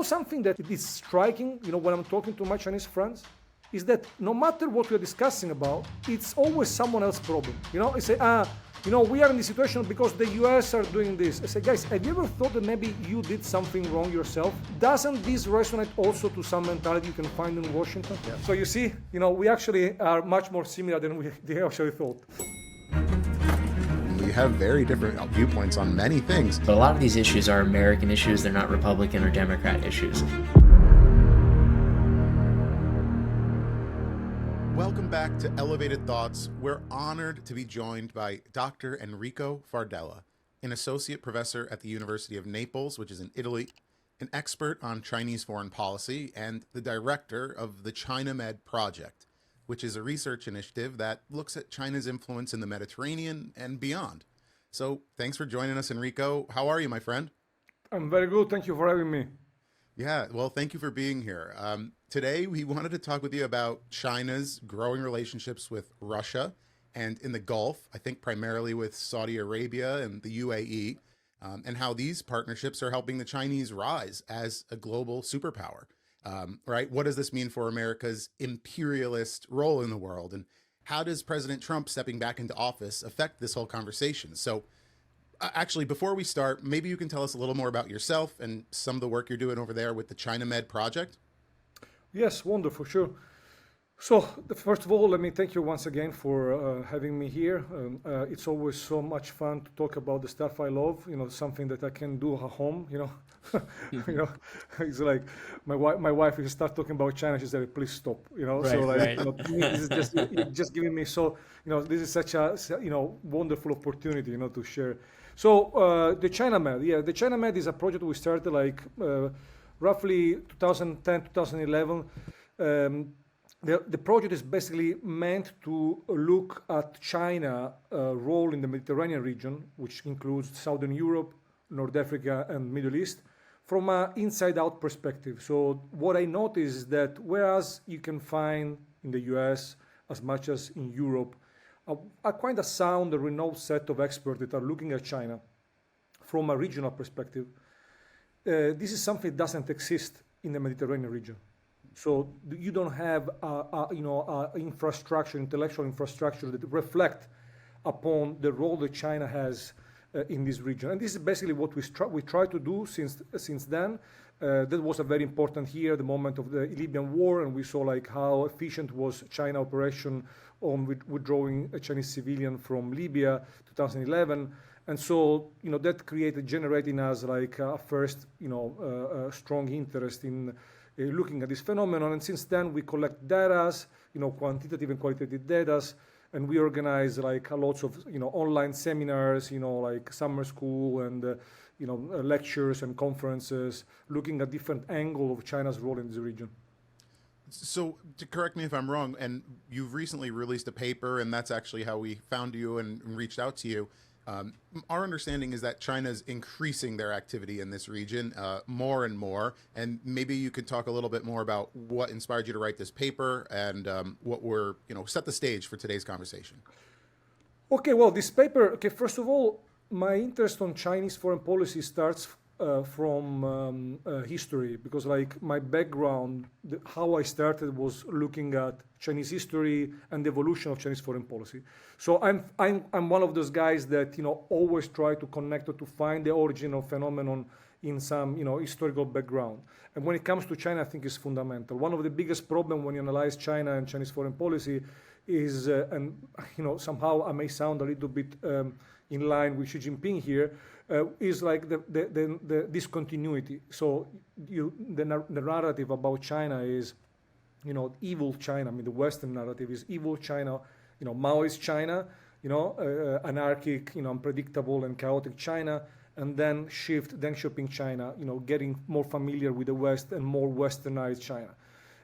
something that is striking, when I'm talking to my Chinese friends, is that no matter what we're discussing about, it's always someone else's problem. They say, we are in this situation because the US are doing this. I say, guys, have you ever thought that maybe you did something wrong yourself? Doesn't this resonate also to some mentality you can find in Washington? Yeah. So you see, we actually are much more similar than we actually thought. We have very different viewpoints on many things. But a lot of these issues are American issues. They're not Republican or Democrat issues. Welcome back to Elevated Thoughts. We're honored to be joined by Dr. Enrico Fardella, an associate professor at the University of Naples, which is in Italy, an expert on Chinese foreign policy, and the director of the ChinaMed Project, which is a research initiative that looks at China's influence in the Mediterranean and beyond. So thanks for joining us, Enrico. How are you, my friend? I'm very good. Thank you for having me. Yeah, well, thank you for being here. Today, we wanted to talk with you about China's growing relationships with Russia and in the Gulf, I think primarily with Saudi Arabia and the UAE, and how these partnerships are helping the Chinese rise as a global superpower. Right? What does this mean for America's imperialist role in the world? And how does President Trump stepping back into office affect this whole conversation? So actually, before we start, maybe you can tell us a little more about yourself and some of the work you're doing over there with the ChinaMed Project. Yes, wonderful, sure. So first of all, let me thank you once again for having me here. It's always so much fun to talk about the stuff I love, something that I can do at home, It's like my wife, if you start talking about China, she said, please stop, Right, so like, right. to me, this is just giving me this is such a, wonderful opportunity, to share. So the ChinaMed, the ChinaMed is a project we started like roughly 2010, 2011. The project is basically meant to look at China's role in the Mediterranean region, which includes Southern Europe, North Africa, and Middle East, from an inside-out perspective. So what I noticed is that whereas you can find in the US, as much as in Europe, a quite a sound, a renowned set of experts that are looking at China from a regional perspective, this is something that doesn't exist in the Mediterranean region. So you don't have infrastructure, intellectual infrastructure that reflect upon the role that China has in this region. And this is basically what we try to do since then. That was a very important year, the moment of the Libyan war, and we saw like how efficient was China operation on withdrawing a Chinese civilian from Libya, 2011. And so, that generating us like a first, strong interest in looking at this phenomenon. And since then, we collect data, quantitative and qualitative data, and we organize like lots of, online seminars, like summer school and, lectures and conferences, looking at different angles of China's role in this region. So to correct me if I'm wrong, and you've recently released a paper, and that's actually how we found you and reached out to you. Our understanding is that China's increasing their activity in this region more and more, and maybe you could talk a little bit more about what inspired you to write this paper and what we're, set the stage for today's conversation. Okay, well, this paper, first of all, my interest on Chinese foreign policy starts from history, because like my background, how I started was looking at Chinese history and the evolution of Chinese foreign policy. So I'm one of those guys that always try to connect or to find the origin of phenomenon in some historical background. And when it comes to China, I think it's fundamental. One of the biggest problems when you analyze China and Chinese foreign policy is, and somehow I may sound a little bit in line with Xi Jinping here, is like the discontinuity. So the narrative about China is, evil China. I mean, the Western narrative is evil China, Maoist China, anarchic, unpredictable and chaotic China, and then Deng Xiaoping China, getting more familiar with the West and more Westernized China.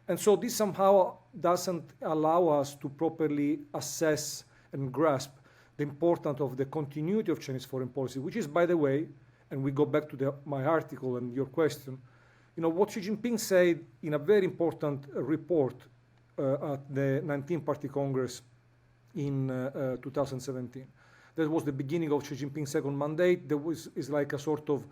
And so this somehow doesn't allow us to properly assess and grasp the importance of the continuity of Chinese foreign policy, which is, by the way, and we go back to my article and your question, what Xi Jinping said in a very important report at the 19th Party Congress in 2017. That was the beginning of Xi Jinping's second mandate. Is like a sort of,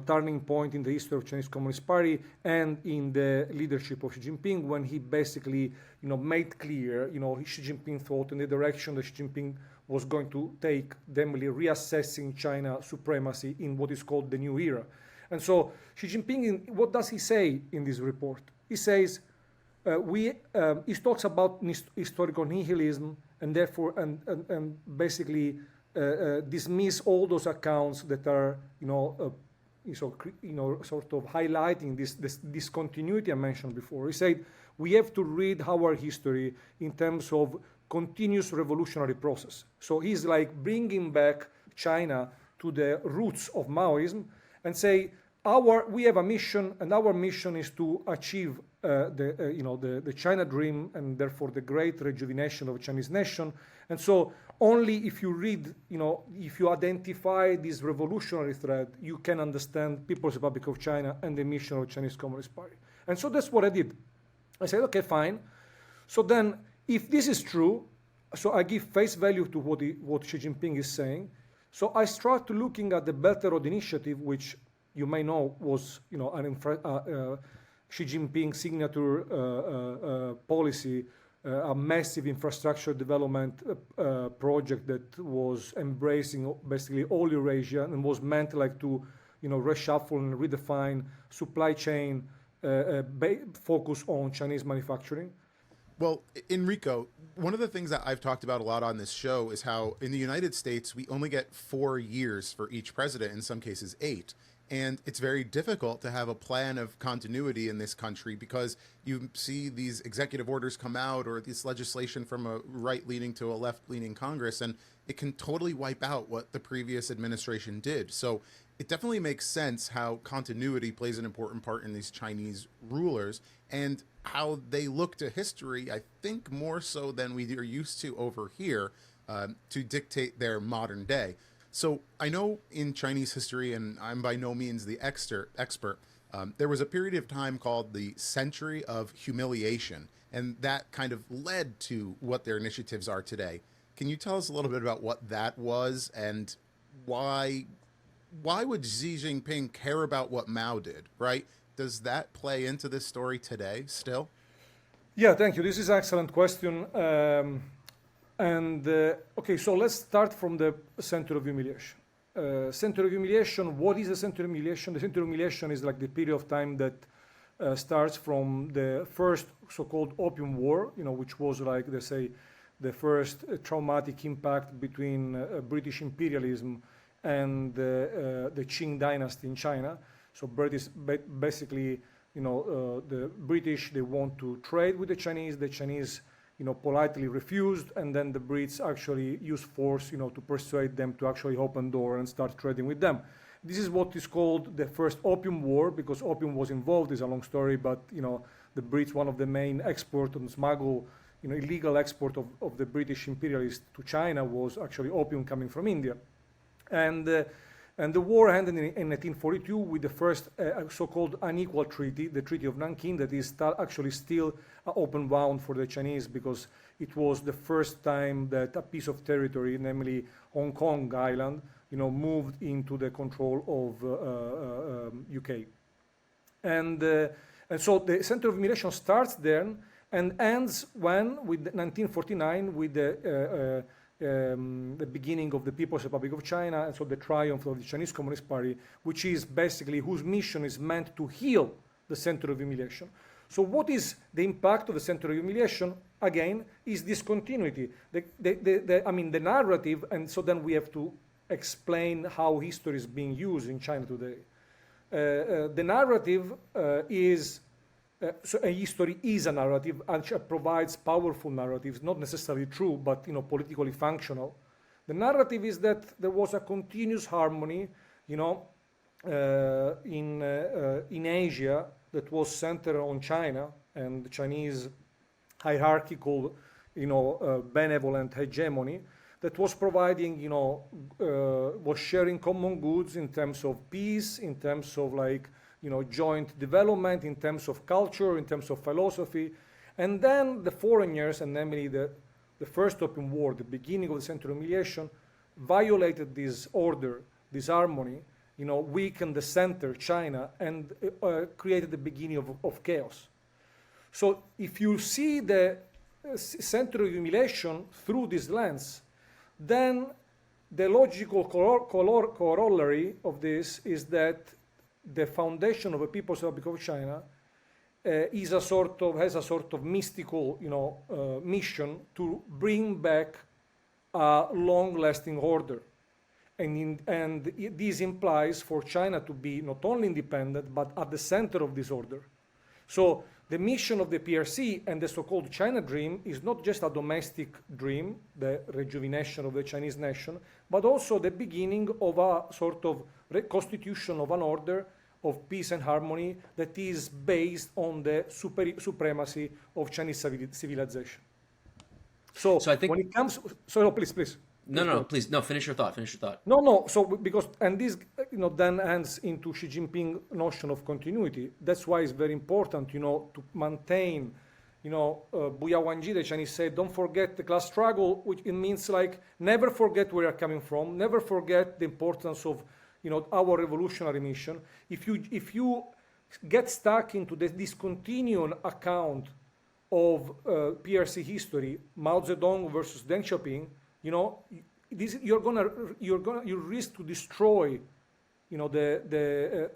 turning point in the history of Chinese Communist Party and in the leadership of Xi Jinping, when he basically, made clear, Xi Jinping thought in the direction that Xi Jinping was going to take, namely reassessing China supremacy in what is called the new era. And so Xi Jinping, what does he say in this report? He says, he talks about historical nihilism and therefore, and basically dismiss all those accounts that are, sort of highlighting this discontinuity I mentioned before. He said, we have to read our history in terms of continuous revolutionary process. So he's like bringing back China to the roots of Maoism and say, we have a mission, and our mission is to achieve the China dream, and therefore the great rejuvenation of the Chinese nation. And so only if you read, if you identify this revolutionary thread, you can understand People's Republic of China and the mission of the Chinese Communist Party. And so that's what I did. I said, okay, fine. So then, if this is true, so I give face value to what Xi Jinping is saying. So I start looking at the Belt and Road Initiative, which you may know was, Xi Jinping signature policy, a massive infrastructure development project that was embracing basically all Eurasia and was meant like to, reshuffle and redefine supply chain, focus on Chinese manufacturing. Well, Enrico, one of the things that I've talked about a lot on this show is how in the United States, we only get 4 years for each president, in some cases 8. And it's very difficult to have a plan of continuity in this country because you see these executive orders come out or this legislation from a right-leaning to a left-leaning Congress, and it can totally wipe out what the previous administration did. So it definitely makes sense how continuity plays an important part in these Chinese rulers and how they look to history, I think more so than we are used to over here, to dictate their modern day. So I know in Chinese history, and I'm by no means the expert, there was a period of time called the Century of Humiliation, and that kind of led to what their initiatives are today. Can you tell us a little bit about what that was and why would Xi Jinping care about what Mao did, right? Does that play into this story today still? Yeah, thank you. This is an excellent question. Okay, so let's start from the Center of Humiliation. Center of Humiliation, what is the Center of Humiliation? The Center of Humiliation is like the period of time that starts from the first so-called Opium War, which was like, they say, the first traumatic impact between British imperialism and the Qing dynasty in China. So basically, the British, they want to trade with the Chinese, politely refused, and then the Brits actually used force, to persuade them to actually open door and start trading with them. This is what is called the first Opium War, because opium was involved. It's a long story, but the Brits, one of the main export and smuggle, illegal export of the British imperialists to China was actually opium coming from India, and the war ended in 1942 with the first so-called unequal treaty, the Treaty of Nanking, that is actually still open bound for the Chinese because it was the first time that a piece of territory, namely Hong Kong Island, moved into the control of UK. And so the Center of Humiliation starts then and ends with 1949 with the beginning of the People's Republic of China, and so the triumph of the Chinese Communist Party, which is basically whose mission is meant to heal the Center of Humiliation. So what is the impact of the Center of Humiliation? Again, is discontinuity. The narrative, and so then we have to explain how history is being used in China today. The narrative is so a history is a narrative and provides powerful narratives, not necessarily true, but politically functional. The narrative is that there was a continuous harmony, in Asia that was centered on China and the Chinese hierarchical, benevolent hegemony that was providing, was sharing common goods in terms of peace, in terms of joint development, in terms of culture, in terms of philosophy. And then the foreigners, and namely the First Opium War, the beginning of the Center of Humiliation, violated this order, this harmony, weakened the center, China, and created the beginning of chaos. So if you see the center of humiliation through this lens, then the logical corollary of this is that the foundation of the People's Republic of China has a sort of mystical, mission to bring back a long-lasting order, and this implies for China to be not only independent but at the center of this order. So the mission of the PRC and the so-called China dream is not just a domestic dream, the rejuvenation of the Chinese nation, but also the beginning of a sort of reconstitution of an order of peace and harmony that is based on the supremacy of Chinese civilization. So I think when it comes, so no, please. No, please, no. Finish your thought. No. So because and this then ends into Xi Jinping notion of continuity. That's why it's very important, to maintain, Buya Wanji, the Chinese say, don't forget the class struggle, which it means like never forget where you're coming from, never forget the importance of, our revolutionary mission. If you get stuck into this continuing account of PRC history, Mao Zedong versus Deng Xiaoping, you risk to destroy,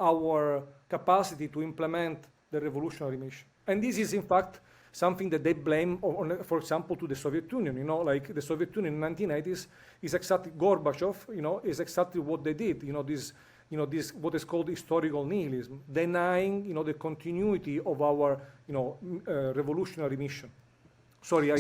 our capacity to implement the revolutionary mission. And this is in fact something that they blame on, for example, to the Soviet Union. Like the Soviet Union in the 1980s is exactly Gorbachev. Is exactly what they did. This what is called historical nihilism, denying the continuity of our revolutionary mission. Sorry,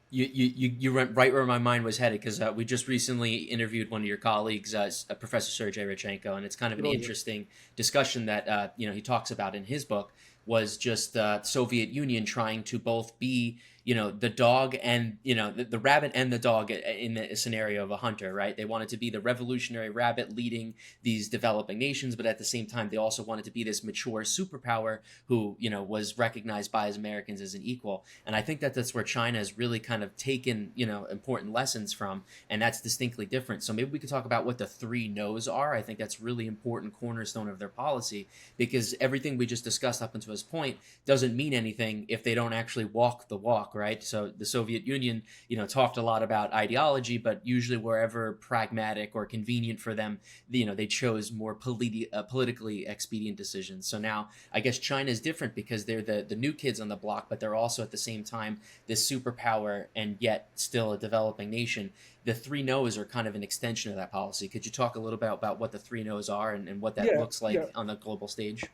You went right where my mind was headed, because we just recently interviewed one of your colleagues, Professor Sergei Radchenko, and it's kind of an interesting discussion that he talks about in his book, was just the Soviet Union trying to both be the dog and the rabbit and the dog in the scenario of a hunter, right? They wanted to be the revolutionary rabbit leading these developing nations, but at the same time they also wanted to be this mature superpower who was recognized by as Americans as an equal. And I think that that's where China has really kind of taken important lessons from, and that's distinctly different. So maybe we could talk about what the three no's are. I think that's really important cornerstone of their policy, because everything we just discussed up until this point doesn't mean anything if they don't actually walk the walk, right? So the Soviet Union, talked a lot about ideology, but usually wherever pragmatic or convenient for them, they chose more politically expedient decisions. So now I guess China is different because they're the new kids on the block, but they're also at the same time this superpower and yet still a developing nation. The three no's are kind of an extension of that policy. Could you talk a little bit about what the three no's are and what that looks like on the global stage?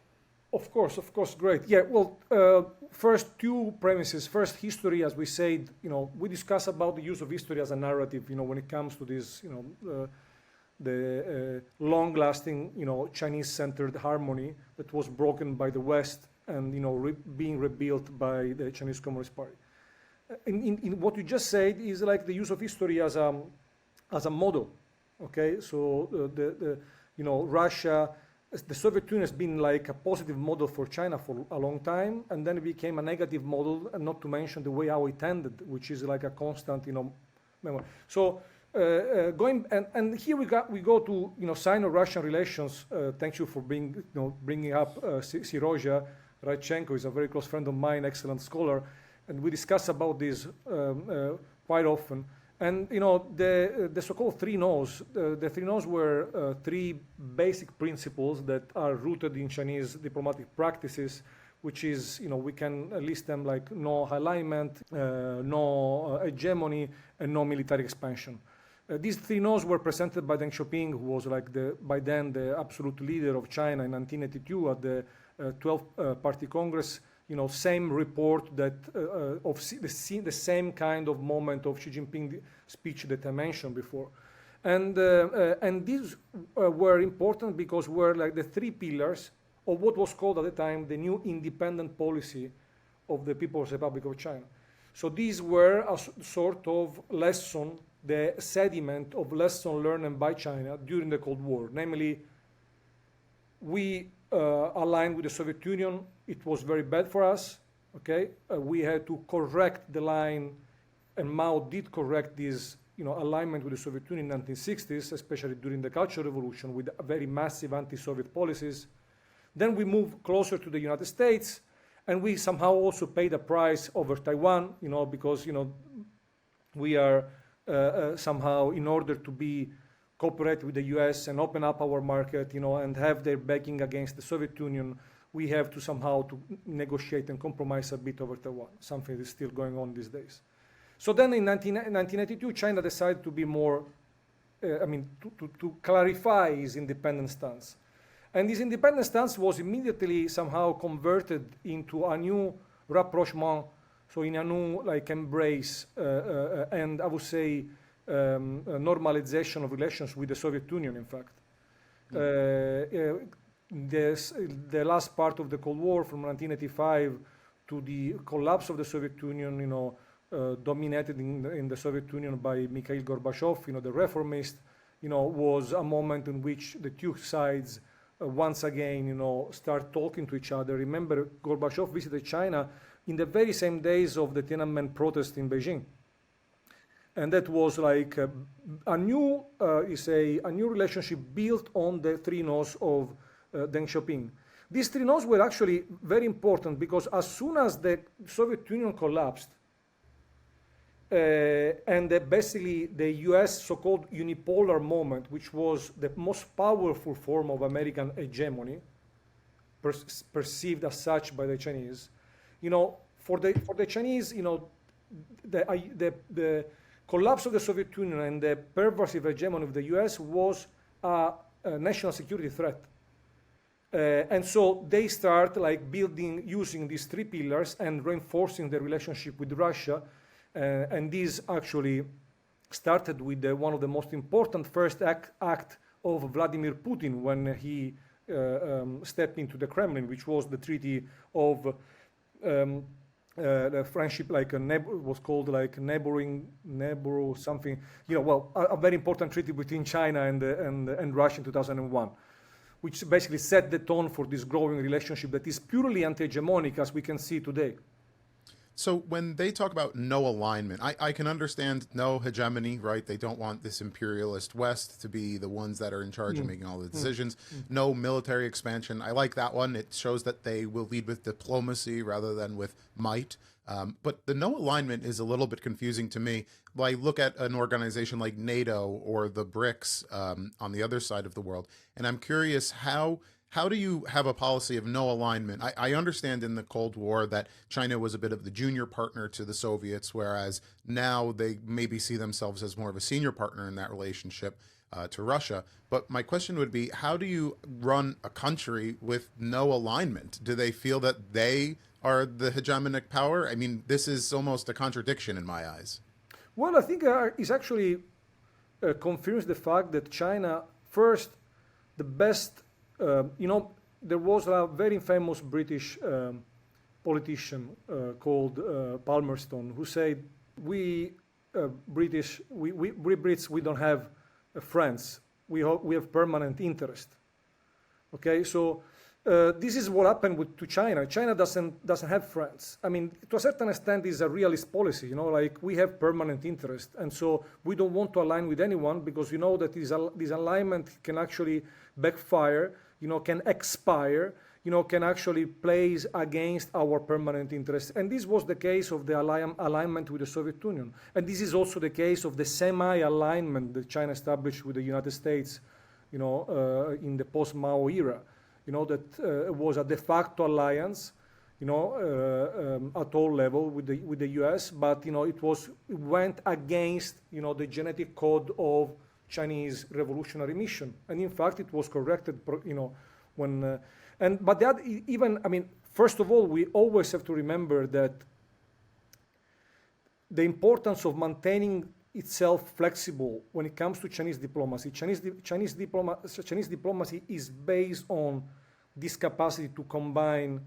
Of course, great. Yeah, well, first two premises. First, history, as we said, we discuss about the use of history as a narrative, when it comes to this, the long-lasting, Chinese-centered harmony that was broken by the West and, being rebuilt by the Chinese Communist Party. In what you just said is like the use of history as a model, okay? So Russia, the Soviet Union has been like a positive model for China for a long time, and then it became a negative model, and not to mention the way how it ended, which is like a constant, memory. So going and here we go to Sino-Russian relations. Thank you for bringing up Serozha Radchenko is a very close friend of mine, excellent scholar, and we discuss about this quite often. And the so-called three no's, the three no's were three basic principles that are rooted in Chinese diplomatic practices, which is, we can list them like no alignment, no hegemony, and no military expansion. These three no's were presented by Deng Xiaoping, who was like by then the absolute leader of China in 1982 at the 12th Party Congress. Same report that of the same kind of moment of Xi Jinping speech that I mentioned before, and these were important because were like the three pillars of what was called at the time the new independent policy of the People's Republic of China. So these were a sort of lesson, the sediment of lesson learned by China during the Cold War, namely, we aligned with the Soviet Union. It was very bad for us, okay? We had to correct the line, and Mao did correct this alignment with the Soviet Union in the 1960s, especially during the Cultural Revolution, with very massive anti-Soviet policies. Then we move closer to the United States, and we somehow also pay the price over Taiwan, because we are somehow, in order to be cooperate with the U.S. and open up our market, and have their backing against the Soviet Union, we have to somehow to negotiate and compromise a bit over Taiwan, something that is still going on these days. So then in 1992, China decided to be more, to clarify its independent stance. And this independent stance was immediately somehow converted into a new rapprochement, so in a new embrace, and I would say normalization of relations with the Soviet Union, in fact. The last part of the Cold War, from 1985 to the collapse of the Soviet Union, dominated in the Soviet Union by Mikhail Gorbachev, the reformist, was a moment in which the two sides once again, start talking to each other. Remember, Gorbachev visited China in the very same days of the Tiananmen protest in Beijing. And that was like a new relationship built on the three no's of Deng Xiaoping. These three no's were actually very important because as soon as the Soviet Union collapsed, and basically the US so-called unipolar moment, which was the most powerful form of American hegemony, perceived as such by the Chinese, for the Chinese, the collapse of the Soviet Union and the pervasive hegemony of the US was a national security threat. And so they start using these three pillars and reinforcing the relationship with Russia. And this actually started with one of the most important first act of Vladimir Putin when he stepped into the Kremlin, which was the treaty of the friendship, was called neighbor something. A very important treaty between China and Russia in 2001, which basically set the tone for this growing relationship that is purely anti-hegemonic, as we can see today. So when they talk about no alignment, I can understand no hegemony, right? They don't want this imperialist West to be the ones that are in charge of making all the decisions. No military expansion. I like that one. It shows that they will lead with diplomacy rather than with might. But the no alignment is a little bit confusing to me. I look at an organization like NATO or the BRICS on the other side of the world, and I'm curious how do you have a policy of no alignment? I understand in the Cold War that China was a bit of the junior partner to the Soviets, whereas now they maybe see themselves as more of a senior partner in that relationship to Russia. But my question would be, how do you run a country with no alignment? Do they feel that they are the hegemonic power? I mean, this is almost a contradiction in my eyes. Well, I think it actually confirms the fact that China, first, the best there was a very famous British politician called Palmerston who said, we Brits, we don't have friends. We have permanent interest. Okay, so this is what happened to China. China doesn't have friends. I mean, to a certain extent, it's a realist policy. We have permanent interest, and so we don't want to align with anyone because that this alignment can actually backfire. Can expire. Can actually place against our permanent interests. And this was the case of the alignment with the Soviet Union. And this is also the case of the semi-alignment that China established with the United States, in the post-Mao era. That was a de facto alliance, at all level with the U.S. But it went against the genetic code of Chinese revolutionary mission, and in fact it was corrected. But that first of all, we always have to remember that the importance of maintaining itself flexible when it comes to Chinese diplomacy. Chinese diplomacy is based on this capacity to combine,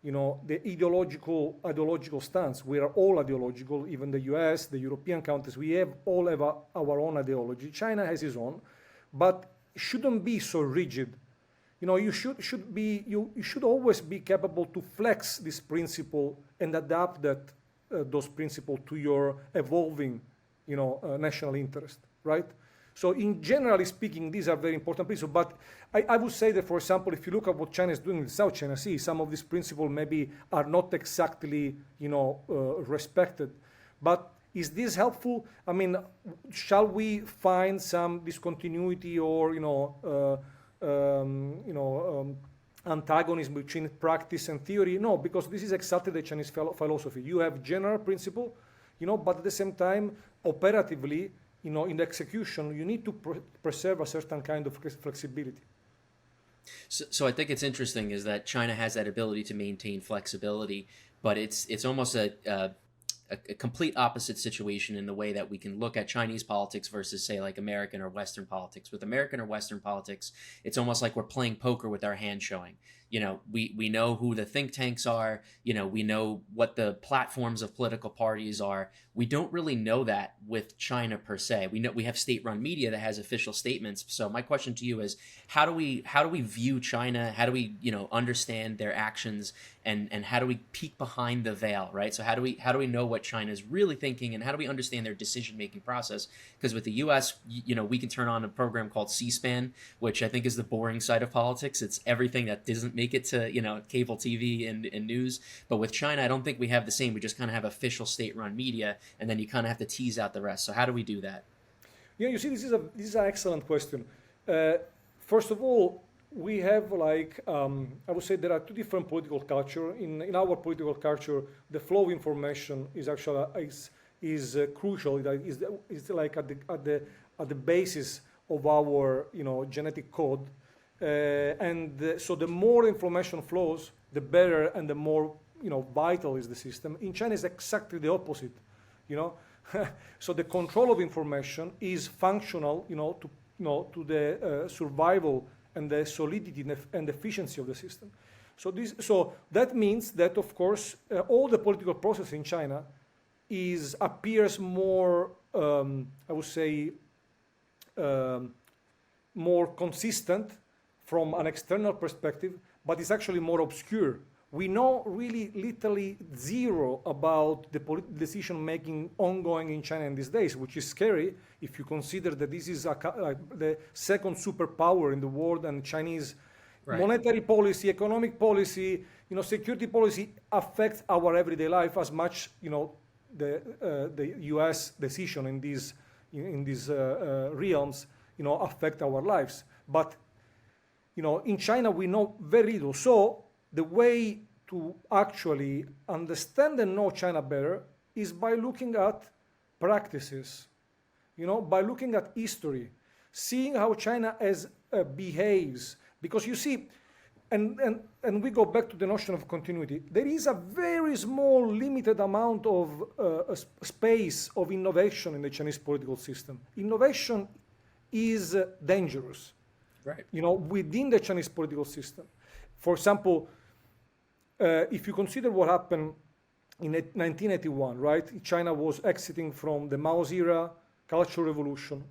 the ideological stance. We are all ideological, even the US, the European countries. We all have our own ideology. China has its own, but it shouldn't be so rigid. You should always be capable to flex this principle and adapt those principles to your evolving, national interest, right? So in generally speaking, these are very important principles. But I would say that, for example, if you look at what China is doing in the South China Sea, some of these principles maybe are not exactly, respected. But is this helpful? I mean, shall we find some discontinuity or, antagonism between practice and theory? No, because this is exactly the Chinese philosophy. You have general principle, but at the same time, operatively, in the execution, you need to preserve a certain kind of flexibility. So I think it's interesting is that China has that ability to maintain flexibility, but it's almost a complete opposite situation in the way that we can look at Chinese politics versus, say, like American or Western politics. With American or Western politics, it's almost like we're playing poker with our hand showing. We know who the think tanks are. We know what the platforms of political parties are. We don't really know that with China per se. We know we have state-run media that has official statements. So my question to you is, how do we view China? How do we understand their actions, and how do we peek behind the veil, right? So how do we know what China is really thinking, and how do we understand their decision-making process? Because with the U.S., we can turn on a program called C-SPAN, which I think is the boring side of politics. It's everything that doesn't make it to cable TV and news. But with China, I don't think we have the same. We just kind of have official state-run media, and then you kind of have to tease out the rest. So how do we do that? Yeah, you see, this is an excellent question. First of all, we have I would say there are two different political culture. In our political culture, the flow of information is actually is crucial. It's like at the basis of our genetic code. So the more information flows, the better and the more vital is the system. In China, it's exactly the opposite. So the control of information is functional, to the survival and the solidity and efficiency of the system. So that means that, of course, all the political process in China appears more, I would say, more consistent from an external perspective, but it's actually more obscure. We know really literally zero about the decision making ongoing in China in these days, which is scary if you consider that this is the second superpower in the world, and Chinese monetary policy, economic policy, security policy affects our everyday life as much, the U.S. decision in these realms, affect our lives. But in China we know very little. So the way to actually understand and know China better is by looking at practices, by looking at history, seeing how China behaves. Because you see, and we go back to the notion of continuity, there is a very small, limited amount of space of innovation in the Chinese political system. Innovation is dangerous, right? Within the Chinese political system. For example, if you consider what happened in 1981, right? China was exiting from the Mao's era, Cultural Revolution.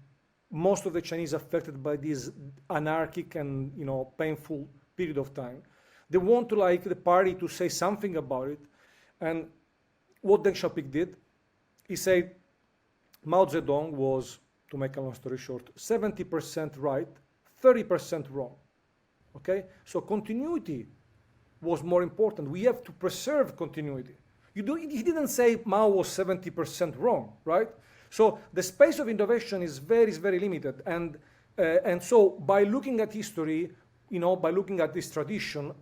Most of the Chinese affected by this anarchic and painful period of time. They want the party to say something about it. And what Deng Xiaoping did, he said Mao Zedong was, to make a long story short, 70% right, 30% wrong. Okay? So continuity was more important. We have to preserve continuity. He didn't say Mao was 70% wrong, right? So the space of innovation is very, very limited. And so by looking at history, by looking at this tradition,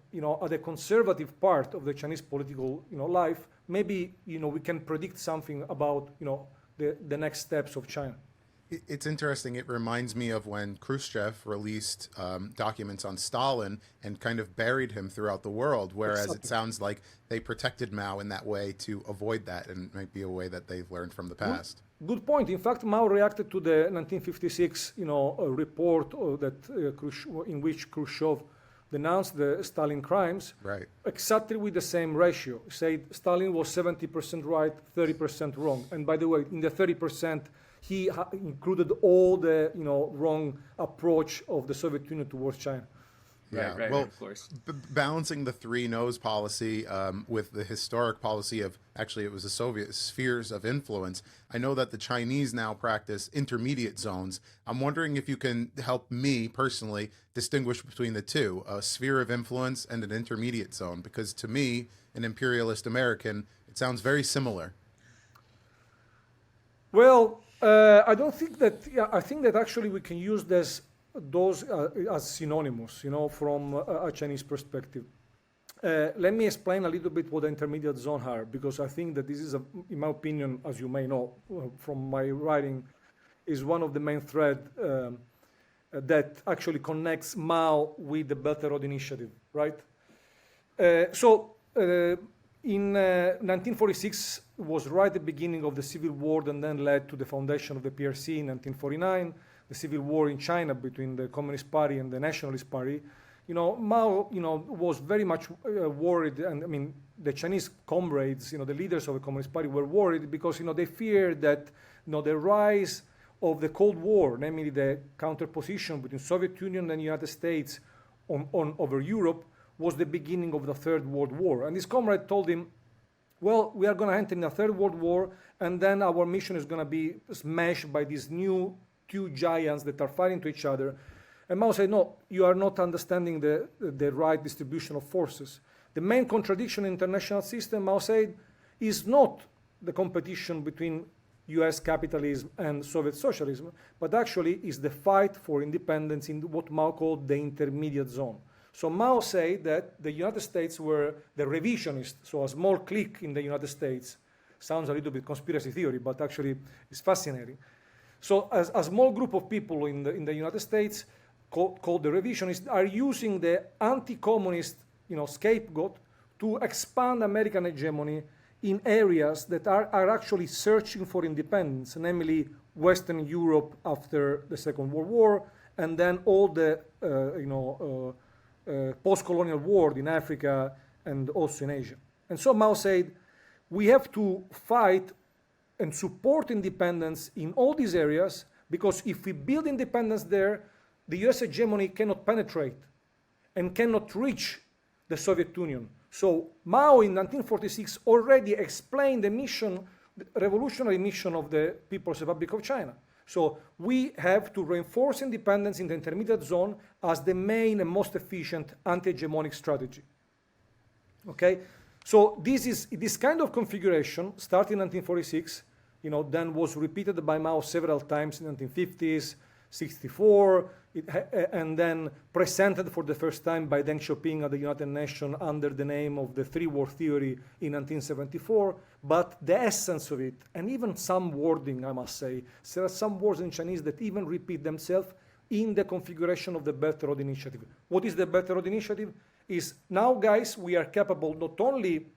at the conservative part of the Chinese political, life, maybe, we can predict something about, the next steps of China. It's interesting. It reminds me of when Khrushchev released documents on Stalin and kind of buried him throughout the world, whereas Exactly. It sounds like they protected Mao in that way to avoid that, and it might be a way that they've learned from the past. Good point. In fact, Mao reacted to the 1956, report in which Khrushchev denounced the Stalin crimes, Right. exactly with the same ratio. Said Stalin was 70% right, 30% wrong. And by the way, in the 30%, he included all the wrong approach of the Soviet Union towards China. Right, Well, of course. balancing the three no's policy with the historic policy of, actually, it was the Soviet spheres of influence. I know that the Chinese now practice intermediate zones. I'm wondering if you can help me personally distinguish between the two, a sphere of influence and an intermediate zone, because to me, an imperialist American, it sounds very similar. Well, I don't think that. Yeah, I think that actually we can use those as synonymous, from a Chinese perspective. Let me explain a little bit what the intermediate zone are, because I think that this is, in my opinion, as you may know from my writing, is one of the main thread that actually connects Mao with the Belt and Road Initiative, right? In 1946 was right at the beginning of the Civil War, and then led to the foundation of the PRC in 1949, the Civil War in China between the Communist Party and the Nationalist Party. Mao, was very much worried, and I mean, the Chinese comrades, the leaders of the Communist Party were worried because, they feared that, the rise of the Cold War, namely the counterposition between Soviet Union and United States over Europe, was the beginning of the Third World War. And his comrade told him, well, we are going to enter in a Third World War, and then our mission is going to be smashed by these new two giants that are fighting to each other. And Mao said, no, you are not understanding the right distribution of forces. The main contradiction in the international system, Mao said, is not the competition between US capitalism and Soviet socialism, but actually is the fight for independence in what Mao called the intermediate zone. So Mao said that the United States were the revisionists, so a small clique in the United States. Sounds a little bit conspiracy theory, but actually it's fascinating. So as a small group of people in the United States called the revisionists are using the anti-communist scapegoat to expand American hegemony in areas that are actually searching for independence, namely Western Europe after the Second World War, and then all the post-colonial world in Africa and also in Asia. And so Mao said, we have to fight and support independence in all these areas, because if we build independence there, the US hegemony cannot penetrate and cannot reach the Soviet Union. So Mao in 1946 already explained the mission, the revolutionary mission of the People's Republic of China. So we have to reinforce independence in the intermediate zone as the main and most efficient anti-hegemonic strategy. Okay, so this kind of configuration started in 1946, then was repeated by Mao several times in the 1950s, 64, and then presented for the first time by Deng Xiaoping at the United Nations under the name of the three-war theory in 1974. But the essence of it, and even some wording, I must say, there are some words in Chinese that even repeat themselves in the configuration of the Belt and Road Initiative. What is the Belt and Road Initiative? Is now, guys, we are capable not only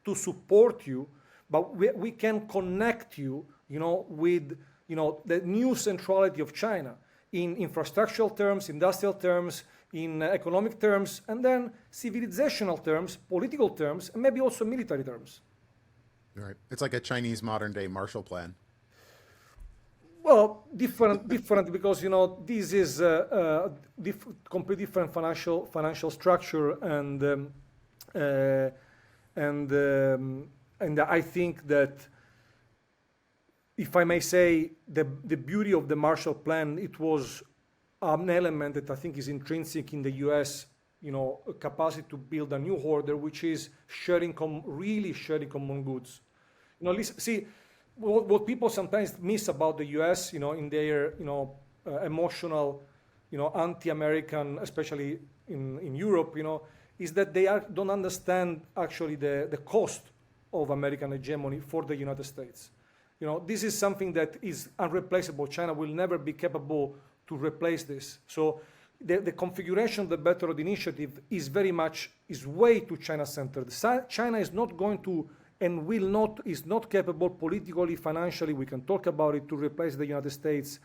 to support you, but we can connect you, with the new centrality of China in infrastructural terms, industrial terms, in economic terms, and then civilizational terms, political terms, and maybe also military terms. Right. It's like a Chinese modern day Marshall Plan. Well, different because this is a completely different financial structure, and I think that, if I may say, the beauty of the Marshall Plan, it was an element that I think is intrinsic in the U.S. Capacity to build a new order, which is really sharing common goods. See, what people sometimes miss about the U.S., in their, emotional, anti-American, especially in Europe, is that they don't understand actually the cost of American hegemony for the United States. This is something that is unreplaceable. China will never be capable to replace this. So the configuration of the Belt and Road Initiative is way too China-centered. China is not going to and is not capable politically, financially, we can talk about it, to replace the United States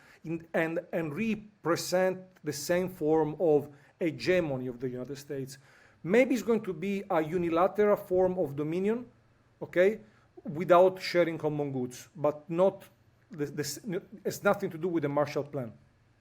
and represent the same form of hegemony of the United States. Maybe it's going to be a unilateral form of dominion, okay, without sharing common goods, but not it's nothing to do with the Marshall Plan.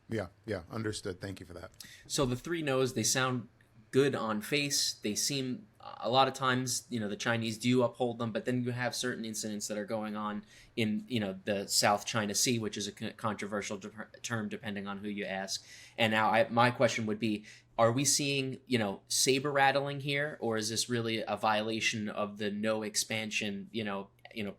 Yeah, understood. Thank you for that. So the three no's, they sound good on face. They seem a lot of times, the Chinese do uphold them, but then you have certain incidents that are going on in, the South China Sea, which is a controversial term depending on who you ask. And now my question would be, are we seeing, saber rattling here, or is this really a violation of the no expansion,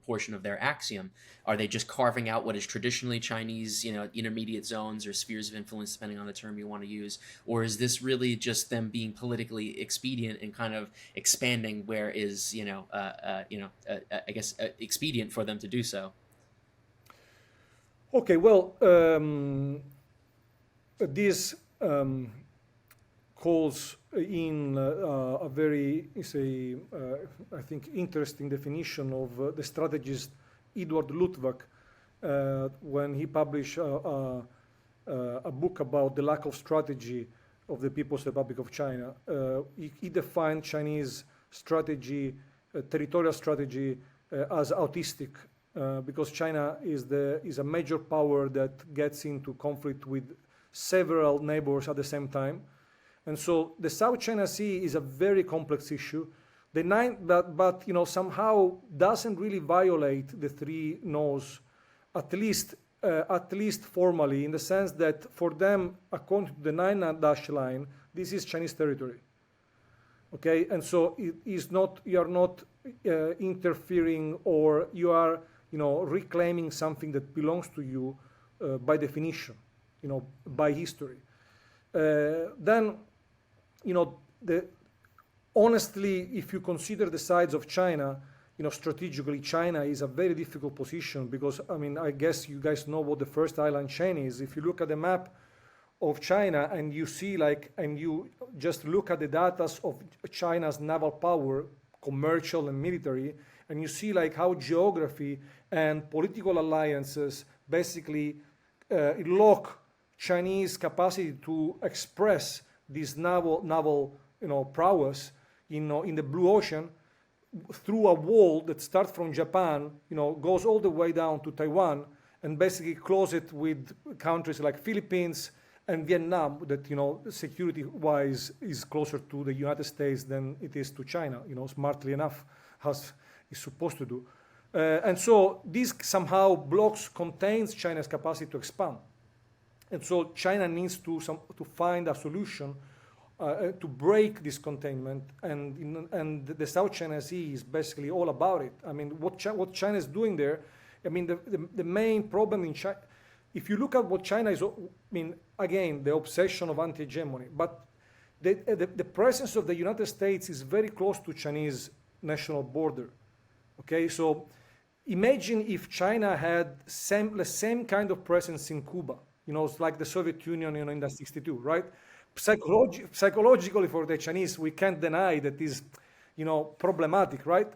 portion of their axiom? Are they just carving out what is traditionally Chinese, intermediate zones or spheres of influence, depending on the term you want to use? Or is this really just them being politically expedient and kind of expanding where is, I guess, expedient for them to do so? Okay, well, this calls in a very, I think, interesting definition of the strategist Edward Luttwak when he published a book about the lack of strategy of the People's Republic of China. He defined Chinese strategy, territorial strategy, as autistic, because China is a major power that gets into conflict with several neighbors at the same time. And so the South China Sea is a very complex issue. But somehow doesn't really violate the three no's, at least formally, in the sense that for them, according to the 9-dash line, this is Chinese territory. Okay, and so you are not interfering, or you are reclaiming something that belongs to you by definition, by history. Then honestly, if you consider the size of China, strategically, China is a very difficult position because, I guess you guys know what the first island chain is. If you look at the map of China and you see and you just look at the data of China's naval power, commercial and military, and you see how geography and political alliances basically lock Chinese capacity to express this naval prowess in the Blue Ocean through a wall that starts from Japan, goes all the way down to Taiwan, and basically close it with countries like Philippines and Vietnam that, security-wise is closer to the United States than it is to China, smartly enough, as it's supposed to do. And so this somehow contains China's capacity to expand. And so China needs to find a solution to break this containment, and the South China Sea is basically all about it. What China is doing there, the main problem in China, if you look at what China is, again, the obsession of anti-hegemony, but the presence of the United States is very close to Chinese national border. Okay, so imagine if China had the same kind of presence in Cuba. It's like the Soviet Union, in the 62, right? Psychologically for the Chinese, we can't deny that is, problematic, right?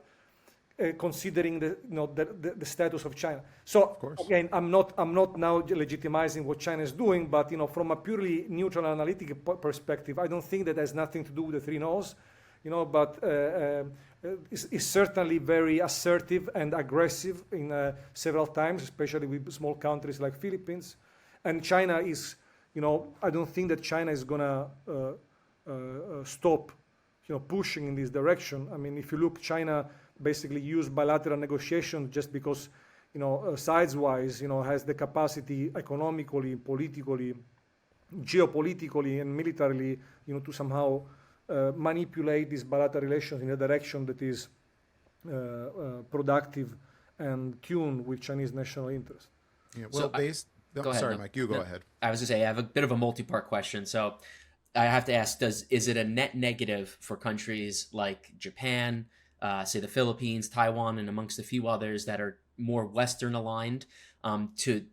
Considering the status of China. So again, I'm not now legitimizing what China is doing, but from a purely neutral analytic perspective, I don't think that has nothing to do with the three no's, but is certainly very assertive and aggressive in several times, especially with small countries like Philippines. And China is, I don't think that China is gonna stop, pushing in this direction. If you look, China basically used bilateral negotiations just because, size-wise, has the capacity economically, politically, geopolitically, and militarily, to somehow manipulate these bilateral relations in a direction that is productive and tuned with Chinese national interest. Yeah, well, go ahead. Sorry, Mike, you go ahead. I was going to say, I have a bit of a multi-part question. So I have to ask, is it a net negative for countries like Japan, say the Philippines, Taiwan, and amongst a few others that are more Western aligned to,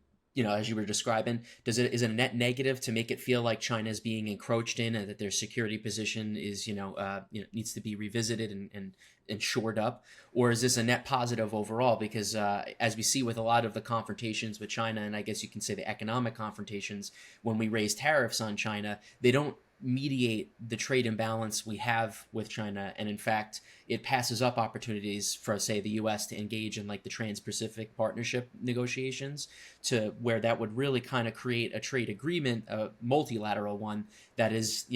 as you were describing, is it a net negative to make it feel like China is being encroached in and that their security position is, needs to be revisited and shored up? Or is this a net positive overall? Because as we see with a lot of the confrontations with China, and I guess you can say the economic confrontations, when we raise tariffs on China, they don't mediate the trade imbalance we have with China, and in fact it passes up opportunities for, say, the US to engage in like the Trans-Pacific Partnership negotiations, to where that would really kind of create a trade agreement, a multilateral one that is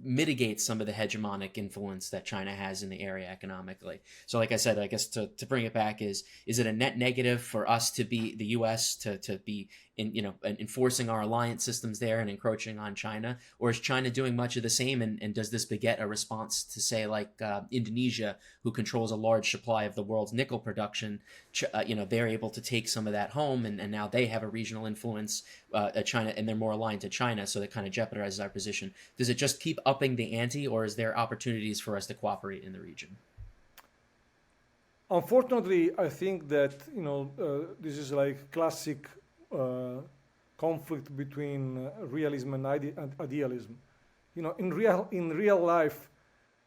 mitigate some of the hegemonic influence that China has in the area economically. So like I said, I guess to bring it back is it a net negative for us to be the US to be enforcing our alliance systems there and encroaching on China, or is China doing much of the same, and does this beget a response to say like Indonesia, who controls a large supply of the world's nickel production? They're able to take some of that home, and now they have a regional influence at China, and they're more aligned to China, so that kind of jeopardizes our position. Does it just keep upping the ante, or is there opportunities for us to cooperate in the region? Unfortunately, I think that this is like classic conflict between realism and idealism. In real life,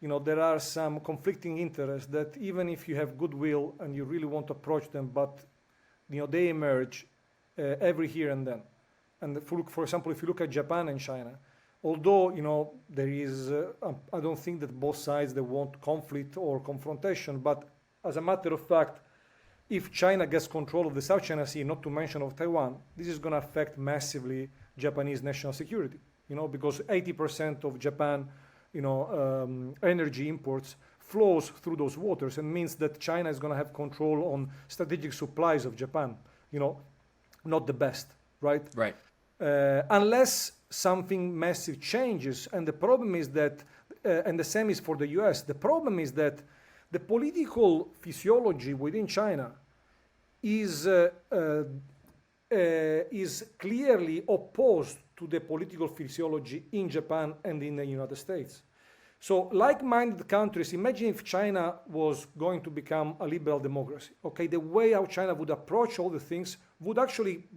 there are some conflicting interests that even if you have goodwill and you really want to approach them, but they emerge every here and then. And for example, if you look at Japan and China, although there is, I don't think that both sides they want conflict or confrontation, but as a matter of fact, if China gets control of the South China Sea, not to mention of Taiwan, this is going to affect massively Japanese national security. Because 80% of Japan, energy imports flows through those waters, and means that China is going to have control on strategic supplies of Japan. Not the best, right? Right. Unless something massive changes, and the problem is that, and the same is for the US. The problem is that the political physiology within China is clearly opposed to the political physiology in Japan and in the United States. So like-minded countries, imagine if China was going to become a liberal democracy. Okay, the way how China would approach all the things would actually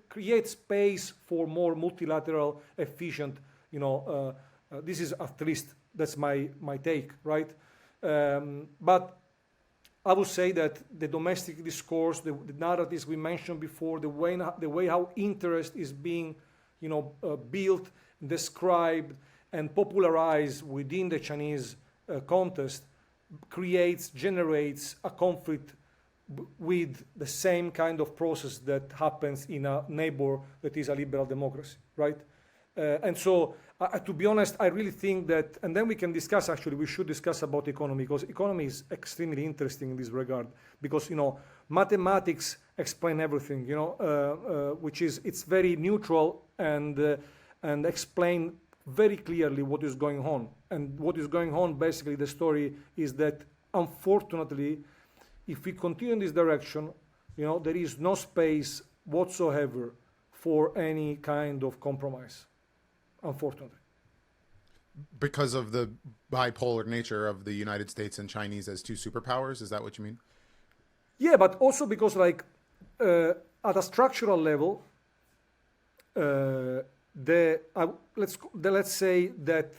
create space for more multilateral, efficient, this is at least, that's my take, right? But I would say that the domestic discourse, the narratives we mentioned before, the way how interest is being, built, described, and popularized within the Chinese context, generates a conflict with the same kind of process that happens in a neighbor that is a liberal democracy, right? And so, to be honest, I really think that, and then we can discuss, actually, we should discuss about economy, because economy is extremely interesting in this regard, because, mathematics explain everything, which is, it's very neutral and explain very clearly what is going on. And what is going on, basically, the story is that, unfortunately, if we continue in this direction, there is no space whatsoever for any kind of compromise, unfortunately. Because of the bipolar nature of the United States and Chinese as two superpowers, is that what you mean? Yeah, but also because, like, at a structural level, let's say that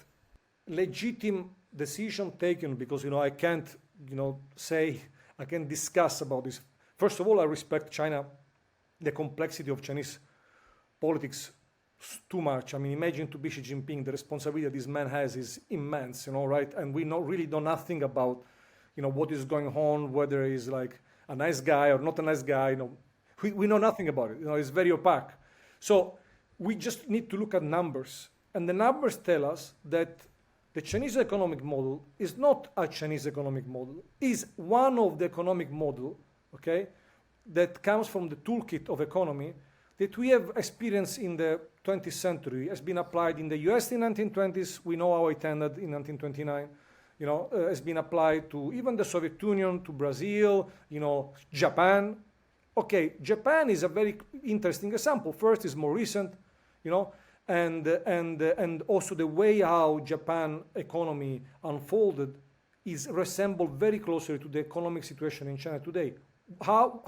legitimate decision taken, because I can't I can discuss about this. First of all, I respect China, the complexity of Chinese politics too much. I mean, imagine to be Xi Jinping, the responsibility that this man has is immense, right? And we really know nothing about, what is going on, whether he's like a nice guy or not a nice guy. We know nothing about it. It's very opaque. So we just need to look at numbers. And the numbers tell us that the Chinese economic model is not a Chinese economic model, is one of the economic model, okay, that comes from the toolkit of economy that we have experienced in the 20th century, has been applied in the US in 1920s. We know how it ended in 1929. Has been applied to even the Soviet Union, to Brazil, Japan. Okay, Japan is a very interesting example. First, is more recent, and also the way how Japan economy unfolded is resembled very closely to the economic situation in China today. How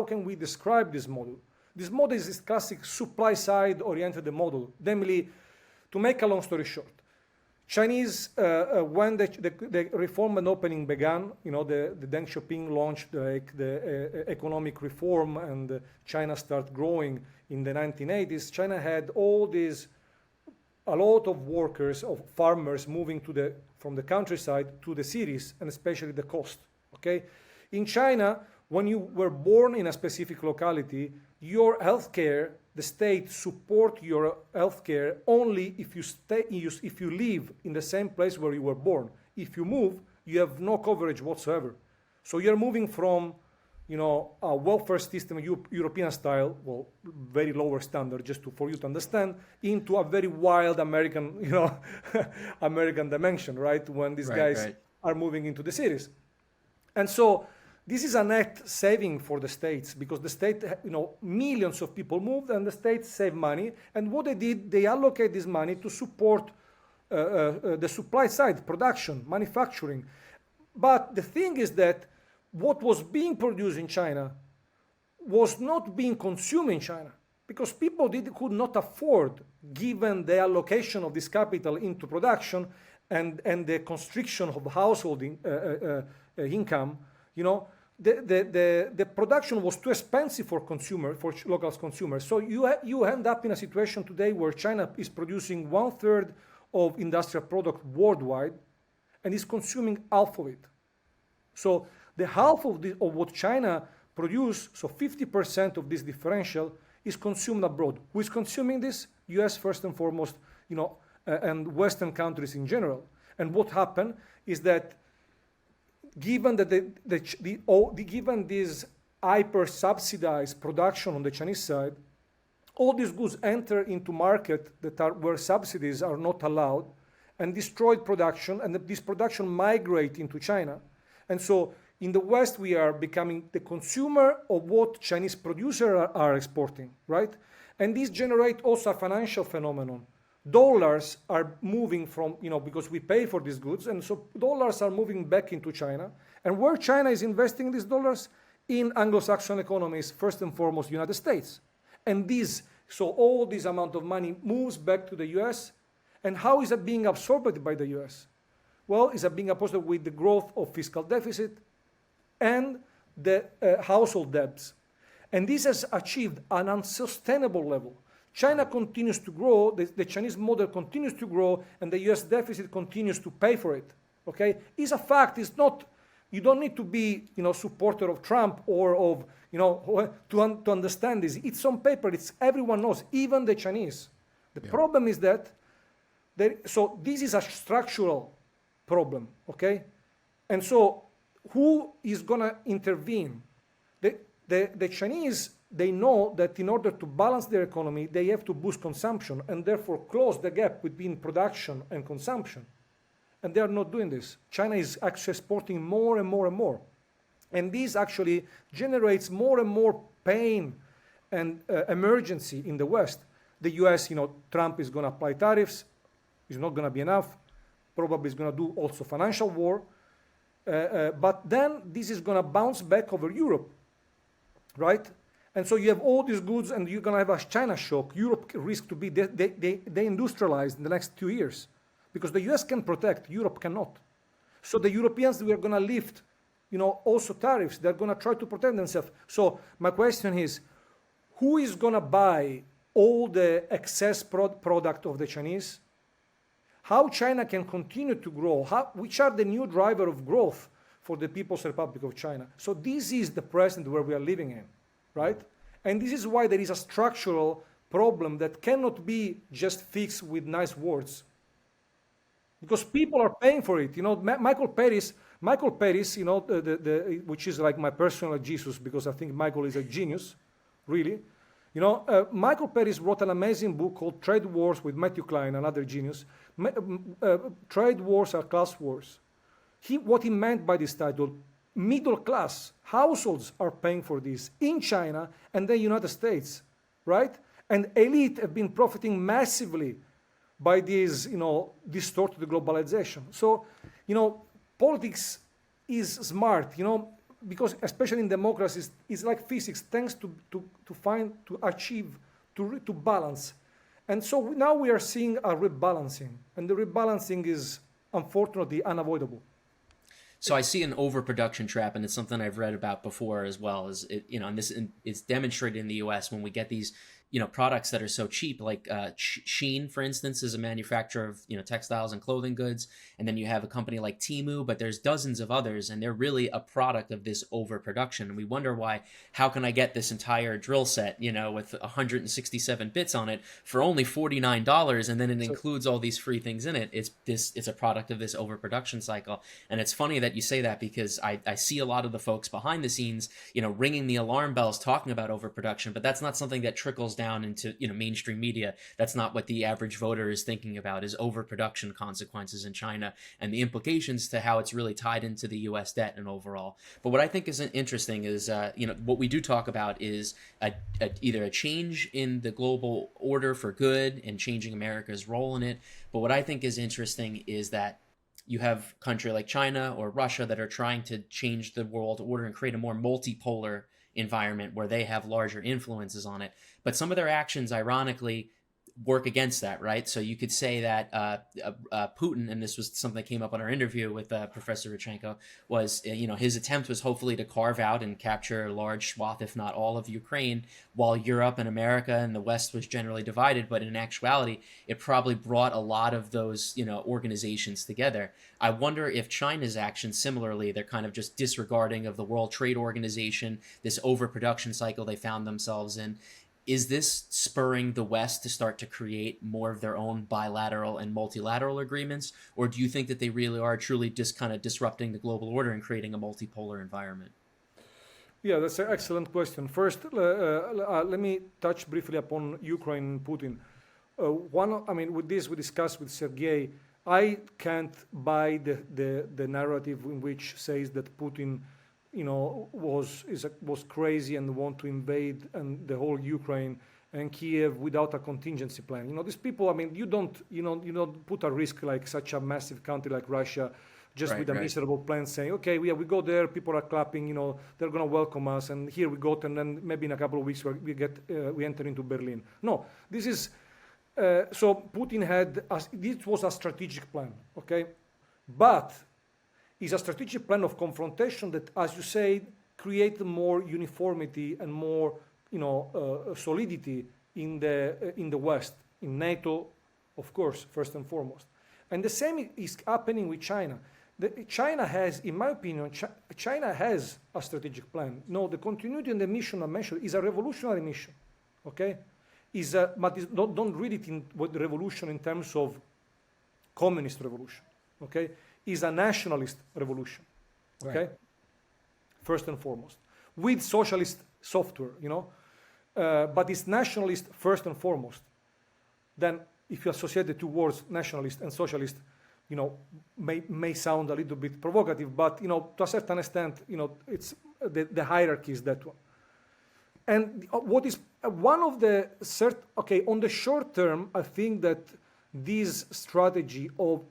can we describe this model? This model is this classic supply side oriented model. Namely, to make a long story short, Chinese, when the reform and opening began, the Deng Xiaoping launched the economic reform, and China started growing in the 1980s. China had a lot of workers, of farmers moving from the countryside to the cities, and especially the coast. Okay, in China, when you were born in a specific locality, your healthcare the state support your healthcare only if if you live in the same place where you were born. If you move, you have no coverage whatsoever. So you're moving from, a welfare system, European style, well, very lower standard, just for you to understand, into a very wild American, American dimension, right? When these guys are moving into the cities. And so this is a net saving for the states, because the state, millions of people moved and the states save money. And what they did, they allocate this money to support the supply side, production, manufacturing. But the thing is that what was being produced in China was not being consumed in China, because people could not afford, given the allocation of this capital into production and the constriction of household income. The production was too expensive for local consumers. So you end up in a situation today where China is producing 1/3 of industrial product worldwide and is consuming half of it. So the half of what China produces, so 50% of this differential, is consumed abroad. Who is consuming this? US first and foremost, and Western countries in general. And what happened is that given that given this hyper-subsidized production on the Chinese side, all these goods enter into market where subsidies are not allowed, and destroyed production, and this production migrate into China. And so in the West, we are becoming the consumer of what Chinese producers are exporting, right? And this generates also a financial phenomenon. Dollars are moving from, because we pay for these goods, and so dollars are moving back into China. And where China is investing these dollars? In Anglo-Saxon economies, first and foremost, United States. And so all this amount of money moves back to the US. And how is it being absorbed by the US? Well, it's being absorbed with the growth of fiscal deficit and the household debts. And this has achieved an unsustainable level. China continues to grow, the Chinese model continues to grow, and the US deficit continues to pay for it. Okay? It's a fact. It's not, you don't need to be, supporter of Trump or of, to understand this. It's on paper. Everyone knows, even the Chinese. The problem is that, so this is a structural problem, okay? And so who is gonna intervene? The Chinese, they know that in order to balance their economy, they have to boost consumption and therefore close the gap between production and consumption. And they are not doing this. China is actually exporting more and more and more. And this actually generates more and more pain and emergency in the West. The US, Trump is gonna apply tariffs. It's not gonna be enough. Probably is gonna do also financial war. But then this is gonna bounce back over Europe, right? And so you have all these goods and you're gonna have a China shock. Europe risks to be deindustrialized in the next 2 years because the US can protect, Europe cannot. So the Europeans, we are gonna lift, also tariffs. They're gonna try to protect themselves. So my question is, who is gonna buy all the excess product of the Chinese? How China can continue to grow? Which are the new driver of growth for the People's Republic of China? So this is the present where we are living in, right? And this is why there is a structural problem that cannot be just fixed with nice words. Because people are paying for it. Michael Paris, which is like my personal Jesus, because I think Michael is a genius, really. Michael Paris wrote an amazing book called Trade Wars with Matthew Klein, another genius. Trade wars are class wars. What he meant by this title, middle class households are paying for this in China and the United States, right? And elite have been profiting massively by this, distorted globalization. So, politics is smart, because especially in democracies, it's like physics, tends to achieve, to balance. And so now we are seeing a rebalancing, and the rebalancing is unfortunately unavoidable. So I see an overproduction trap, and it's something I've read about before as well. And it's demonstrated in the U.S. when we get these products that are so cheap, like Shein, for instance, is a manufacturer of textiles and clothing goods, and then you have a company like Temu, but there's dozens of others, and they're really a product of this overproduction. And we wonder why. How can I get this entire drill set, with 167 bits on it for only $49, and then it includes all these free things in it? It's a product of this overproduction cycle. And it's funny that you say that, because I see a lot of the folks behind the scenes, ringing the alarm bells, talking about overproduction, but that's not something that trickles down into mainstream media. That's not what the average voter is thinking about, is overproduction consequences in China and the implications to how it's really tied into the U.S. debt and overall. But what I think is interesting is what we do talk about is either a change in the global order for good and changing America's role in it. But what I think is interesting is that you have a country like China or Russia that are trying to change the world order and create a more multipolar environment where they have larger influences on it. But some of their actions, ironically, work against that, right? So you could say that Putin, and this was something that came up on our interview with Professor Reshaping, was his attempt was hopefully to carve out and capture a large swath, if not all, of Ukraine, while Europe and America and the West was generally divided. But in actuality, it probably brought a lot of those organizations together. I wonder if China's actions, similarly, they're kind of just disregarding of the World Trade Organization, this overproduction cycle they found themselves in. Is this spurring the West to start to create more of their own bilateral and multilateral agreements? Or do you think that they really are truly just kind of disrupting the global order and creating a multipolar environment? Yeah, that's an excellent question. First, let me touch briefly upon Ukraine and Putin. With this we discussed with Sergei. I can't buy the narrative in which says that Putin was crazy and want to invade and the whole Ukraine and Kiev without a contingency plan. These people. You don't put a risk like such a massive country like Russia just with a miserable plan saying, okay, we go there, people are clapping, they're going to welcome us, and here we go, and then maybe in a couple of weeks we enter into Berlin. No, this is so Putin this was a strategic plan, okay, but is a strategic plan of confrontation that, as you say, create more uniformity and more, solidity in the West, in NATO, of course, first and foremost. And the same is happening with China. China has, in my opinion, China has a strategic plan. No, the continuity and the mission I mentioned is a revolutionary mission, okay? Don't read it in the revolution in terms of communist revolution, okay? Is a nationalist revolution, okay? Right. First and foremost, with socialist software, but it's nationalist first and foremost. Then, if you associate the two words, nationalist and socialist, may sound a little bit provocative, but to a certain extent, it's the hierarchy is that one. And what is one of the on the short term, I think that this strategy of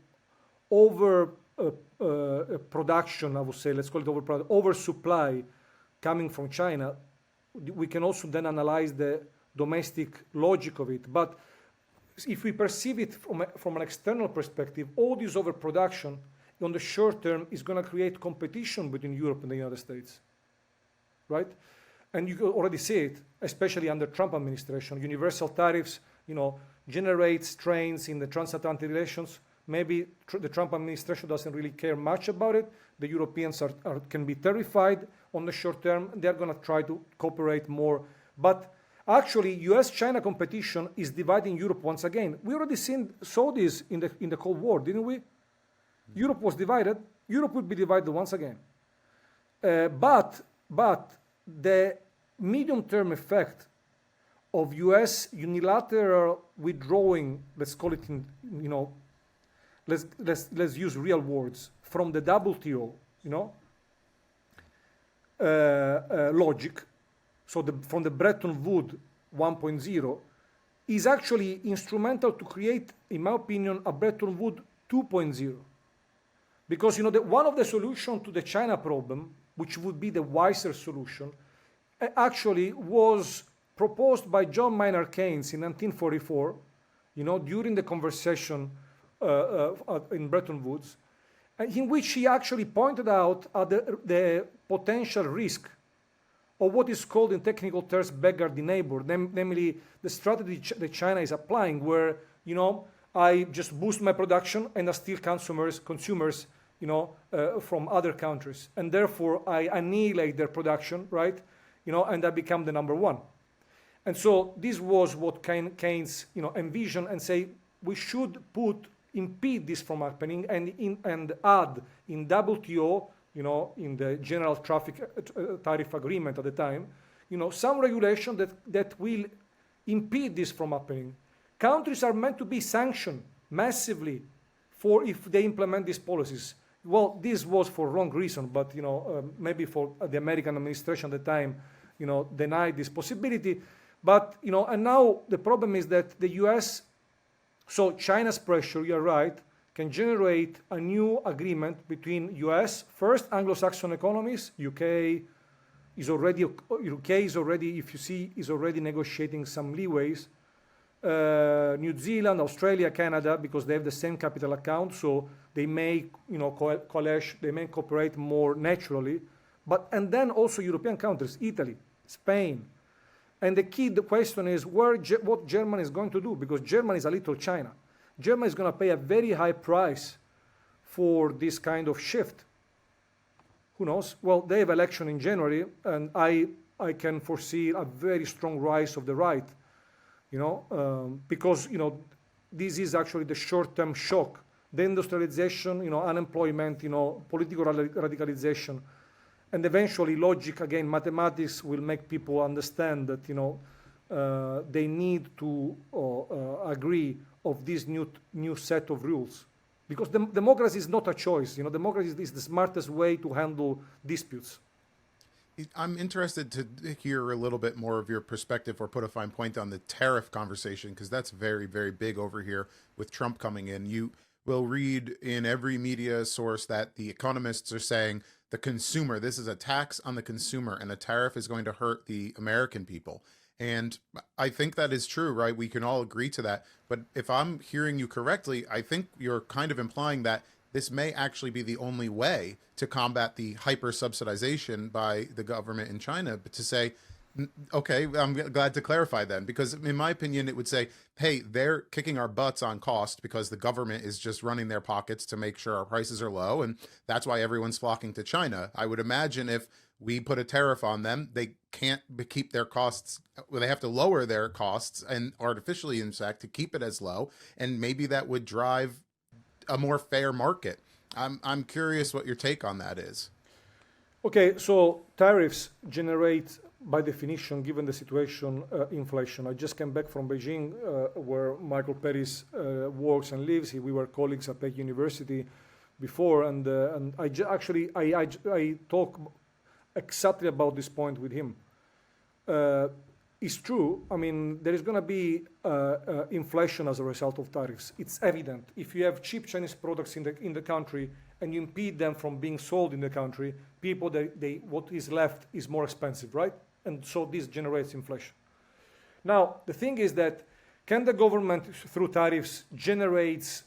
production, I would say, let's call it oversupply coming from China, we can also then analyze the domestic logic of it. But if we perceive it from an external perspective, all this overproduction on the short term is going to create competition between Europe and the United States, right? And you can already see it, especially under Trump administration. Universal tariffs, generate strains in the transatlantic relations. Maybe the Trump administration doesn't really care much about it. The Europeans can be terrified on the short term. They're going to try to cooperate more. But actually, U.S.-China competition is dividing Europe once again. We already saw this in the Cold War, didn't we? Europe was divided. Europe will be divided once again. But the medium-term effect of U.S. unilateral withdrawing, let's call it, let's use real words, from the WTO, logic, so from the Bretton Woods 1.0, is actually instrumental to create, in my opinion, a Bretton Woods 2.0. Because, one of the solutions to the China problem, which would be the wiser solution, actually was proposed by John Maynard Keynes in 1944, during the conversation in Bretton Woods, in which he actually pointed out the potential risk or what is called in technical terms beggar the neighbor, namely the strategy that China is applying, where I just boost my production and I steal consumers, from other countries, and therefore I annihilate their production, right? And I become the number one. And so this was what Keynes, envisioned and say we should impede this from happening and add in WTO, in the General Tariff Agreement at the time, some regulation that will impede this from happening. Countries are meant to be sanctioned massively for if they implement these policies. Well, this was for wrong reason, but maybe for the American administration at the time, denied this possibility. But and now the problem is that the U.S. So China's pressure, you're right, can generate a new agreement between U.S. first Anglo-Saxon economies. UK is already, if you see, is already negotiating some leeways. New Zealand, Australia, Canada, because they have the same capital account, so they may, they may cooperate more naturally. And then also European countries, Italy, Spain. And the question is what Germany is going to do, because Germany is a little China. Germany is going to pay a very high price for this kind of shift. Who knows? Well, they have election in January, and I can foresee a very strong rise of the right, because this is actually the short-term shock, the industrialization, unemployment, political radicalization. And eventually, logic, again, mathematics will make people understand that, they need to agree of this new set of rules. Because democracy is not a choice. Democracy is the smartest way to handle disputes. I'm interested to hear a little bit more of your perspective, or put a fine point on the tariff conversation, because that's very, very big over here with Trump coming in. You will read in every media source that the economists are saying the consumer, this is a tax on the consumer, and a tariff is going to hurt the American people. And I think that is true, right? We can all agree to that. But if I'm hearing you correctly, I think you're kind of implying that this may actually be the only way to combat the hyper subsidization by the government in China, but to say, okay, I'm glad to clarify then, because in my opinion, it would say, hey, they're kicking our butts on cost because the government is just running their pockets to make sure our prices are low. And that's why everyone's flocking to China. I would imagine if we put a tariff on them, they can't keep their costs. Well, they have to lower their costs and artificially, in fact, to keep it as low. And maybe that would drive a more fair market. I'm curious what your take on that is. Okay, so tariffs generate, by definition, given the situation, inflation. I just came back from Beijing, where Michael Peris works and lives. We were colleagues at Peking University before, and I talk exactly about this point with him. It's true. I mean, there is going to be inflation as a result of tariffs. It's evident. If you have cheap Chinese products in the country and you impede them from being sold in the country, what is left is more expensive, right? And so this generates inflation. Now, the thing is that can the government, through tariffs, generates,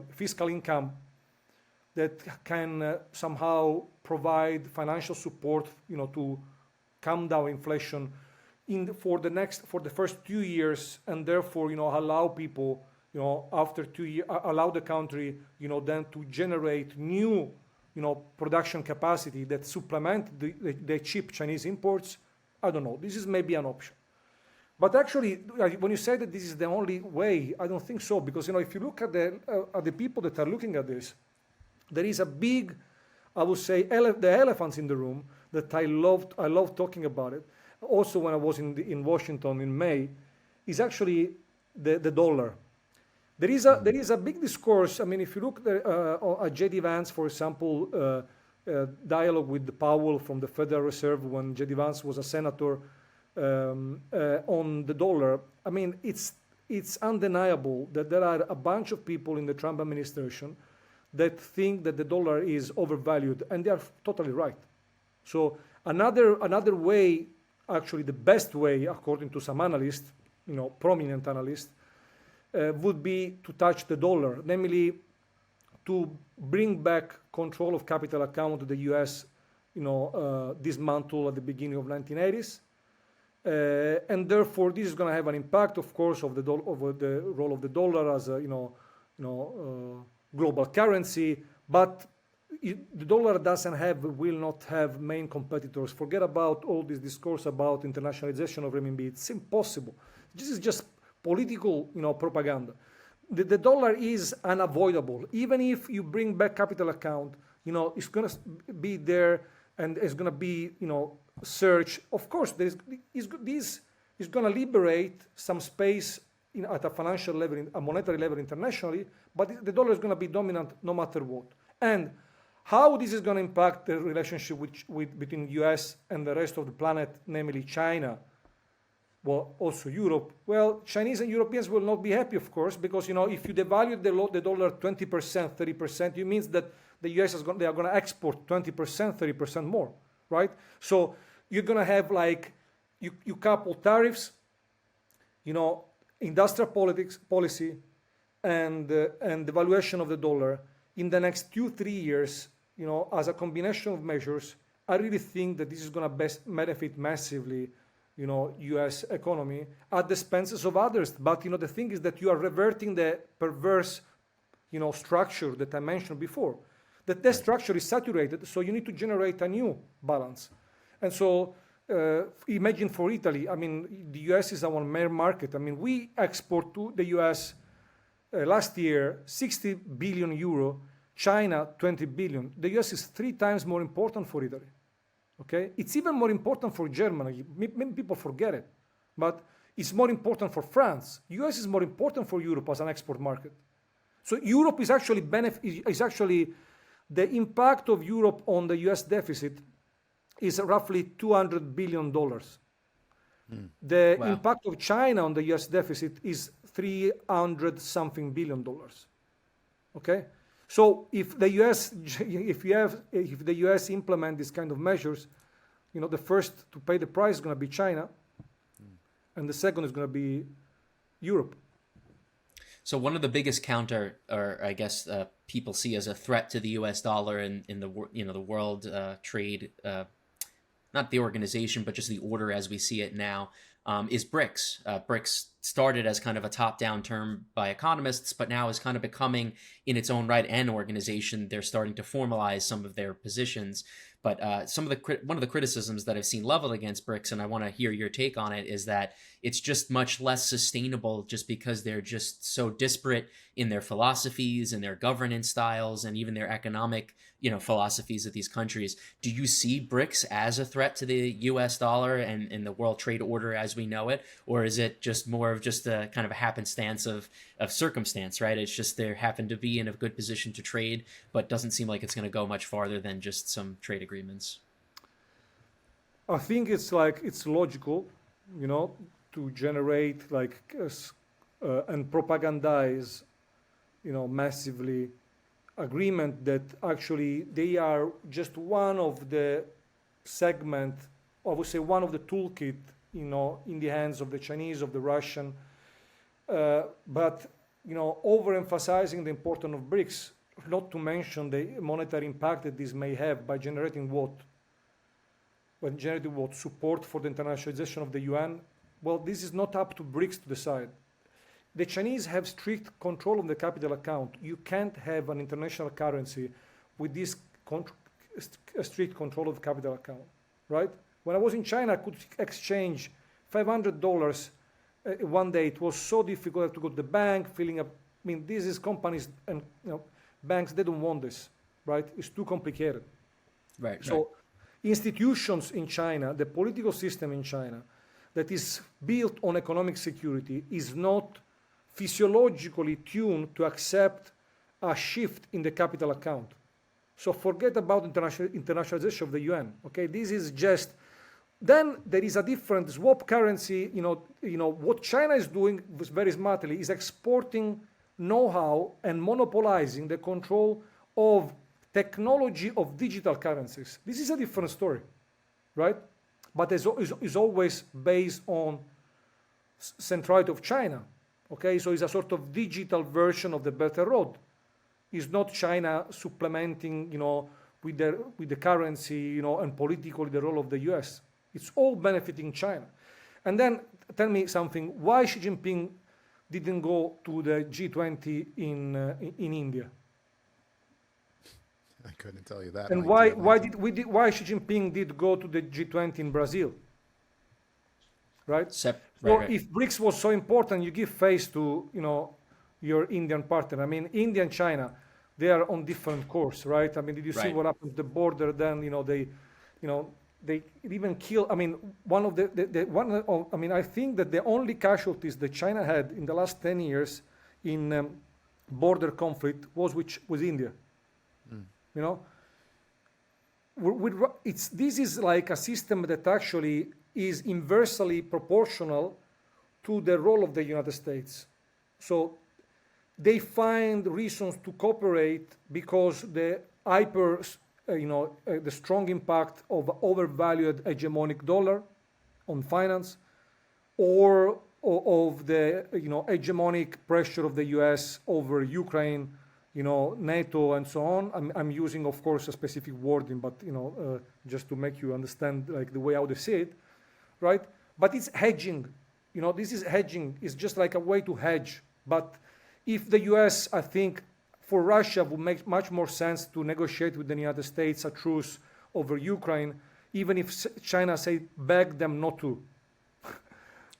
fiscal income that can somehow provide financial support, to calm down inflation for the first 2 years, and therefore, allow people, after 2 years, allow the country, then to generate new, production capacity that supplement the cheap Chinese imports? I don't know. This is maybe an option. But actually, when you say that this is the only way, I don't think so, because if you look at the people that are looking at this, there is a big, I would say, the elephants in the room that I love talking about it. Also, when I was in Washington in May, is actually the dollar. There is a big discourse. I mean, if you look at J.D. Vance, for example, dialogue with Powell from the Federal Reserve when J.D. Vance was a senator, on the dollar. I mean, it's undeniable that there are a bunch of people in the Trump administration that think that the dollar is overvalued, and they are totally right. So another way, actually the best way, according to some analysts, prominent analysts, would be to touch the dollar, namely to bring back control of capital account to the U.S. dismantled at the beginning of 1980s. And therefore, this is going to have an impact, of course, of the role of the dollar as a global currency. But the dollar will not have main competitors. Forget about all this discourse about internationalization of renminbi. It's impossible. This is just political, propaganda. The dollar is unavoidable. Even if you bring back capital account, it's going to be there and it's going to be, search. Of course, this is going to liberate some space at a financial level, a monetary level internationally, but the dollar is going to be dominant no matter what. And how this is going to impact the relationship between US and the rest of the planet, namely China, well, also Europe. Well, Chinese and Europeans will not be happy, of course, because if you devalue the dollar 20%, 30%, it means that the US they are going to export 20%, 30% more, right? So you're going to have you couple tariffs, industrial policy, and the valuation of the dollar in the next 2-3 years, as a combination of measures. I really think that this is going to benefit massively, U.S. economy at the expenses of others. But the thing is that you are reverting the perverse, structure that I mentioned before. That structure is saturated, so you need to generate a new balance. And so imagine for Italy, the US is our main market. We export to the US last year 60 billion euro, China 20 billion. The US is 3 times more important for Italy. Okay? It's even more important for Germany. Many people forget it. But it's more important for France. US is more important for Europe as an export market. So Europe is actually the impact of Europe on the US deficit is roughly $200 billion. The impact of China on the US deficit is 300 something billion dollars. Okay? So if the US implement this kind of measures, the first to pay the price is going to be China, and the second is going to be Europe. So one of the biggest people see as a threat to the U.S. dollar in the world trade, not the organization, but just the order as we see it now, is BRICS. BRICS started as kind of a top-down term by economists, but now is kind of becoming, in its own right, an organization. They're starting to formalize some of their positions. But one of the criticisms that I've seen leveled against BRICS, and I want to hear your take on it, is that it's just much less sustainable just because they're just so disparate in their philosophies and their governance styles and even their economic, philosophies of these countries. Do you see BRICS as a threat to the U.S. dollar and the world trade order as we know it, or is it just more of just a kind of a happenstance of circumstance, right? It's just they happen to be in a good position to trade, but doesn't seem like it's going to go much farther than just some trade agreements. I think it's logical, to generate and propagandize, massively agreement that actually they are just one of the segment, I would say one of the toolkit, in the hands of the Chinese, of the Russian, but overemphasizing the importance of BRICS, not to mention the monetary impact that this may have by generating what? Support for the internationalization of the yuan. Well, this is not up to BRICS to decide. The Chinese have strict control of the capital account. You can't have an international currency with this strict control of the capital account, right? When I was in China, I could exchange $500 one day. It was so difficult to go to the bank, filling up. This is companies and banks, they don't want this, right? It's too complicated. Right. So institutions in China, the political system in China that is built on economic security is not physiologically tuned to accept a shift in the capital account. So forget about internationalization of the yuan. Okay, this is just. Then there is a different swap currency. What China is doing very smartly is exporting know-how and monopolizing the control of technology of digital currencies. This is a different story, right? But it's always based on centrality of China. Okay, so it's a sort of digital version of the Belt and Road. It's not China supplementing, with the currency, and politically the role of the U.S. It's all benefiting China. And then tell me something: why Xi Jinping didn't go to the G20 in India? I couldn't tell you that. And Mike. why Xi Jinping did go to the G20 in Brazil? Right? Right. If BRICS was so important, you give face to your Indian partner. I mean, India and China, they are on different course, right? I mean, did you see what happened at the border? Then they even kill. I mean, I think that the only casualties that China had in the last 10 years in border conflict was with India. This is like a system that actually is inversely proportional to the role of the United States. So they find reasons to cooperate because the the strong impact of overvalued hegemonic dollar on finance, or of the hegemonic pressure of the U.S. over Ukraine, NATO and so on. I'm using, of course, a specific wording, but just to make you understand like the way how they see it, right? But it's hedging. This is hedging. It's just like a way to hedge. But if the U.S., I think, for Russia would make much more sense to negotiate with the United States a truce over Ukraine, even if China beg them not to,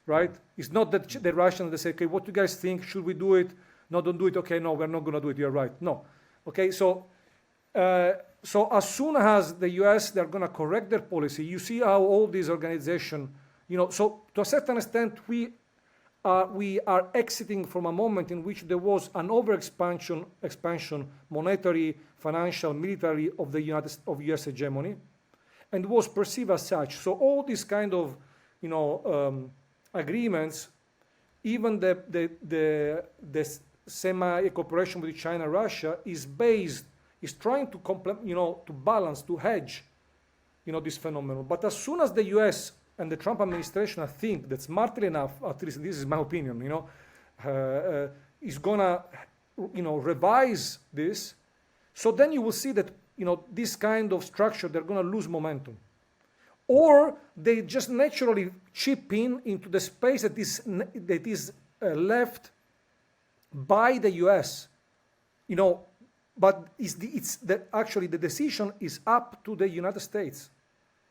right? It's not that the Russians, they say, okay, what do you guys think? Should we do it? No, don't do it. Okay, no, we're not going to do it. You're right. No. Okay, so as soon as the U.S., they're going to correct their policy, you see how all these organizations, so to a certain extent, we are exiting from a moment in which there was an expansion, monetary, financial, military of U.S. hegemony, and was perceived as such. So all these kind of, agreements, even the semi-cooperation with China, Russia is trying to to balance, to hedge, this phenomenon. But as soon as the U.S. and the Trump administration, I think that smartly enough, at least this is my opinion, is gonna, revise this. So then you will see that, this kind of structure, they're gonna lose momentum. Or they just naturally chip into the space that is left by the U.S. But actually the decision is up to the United States.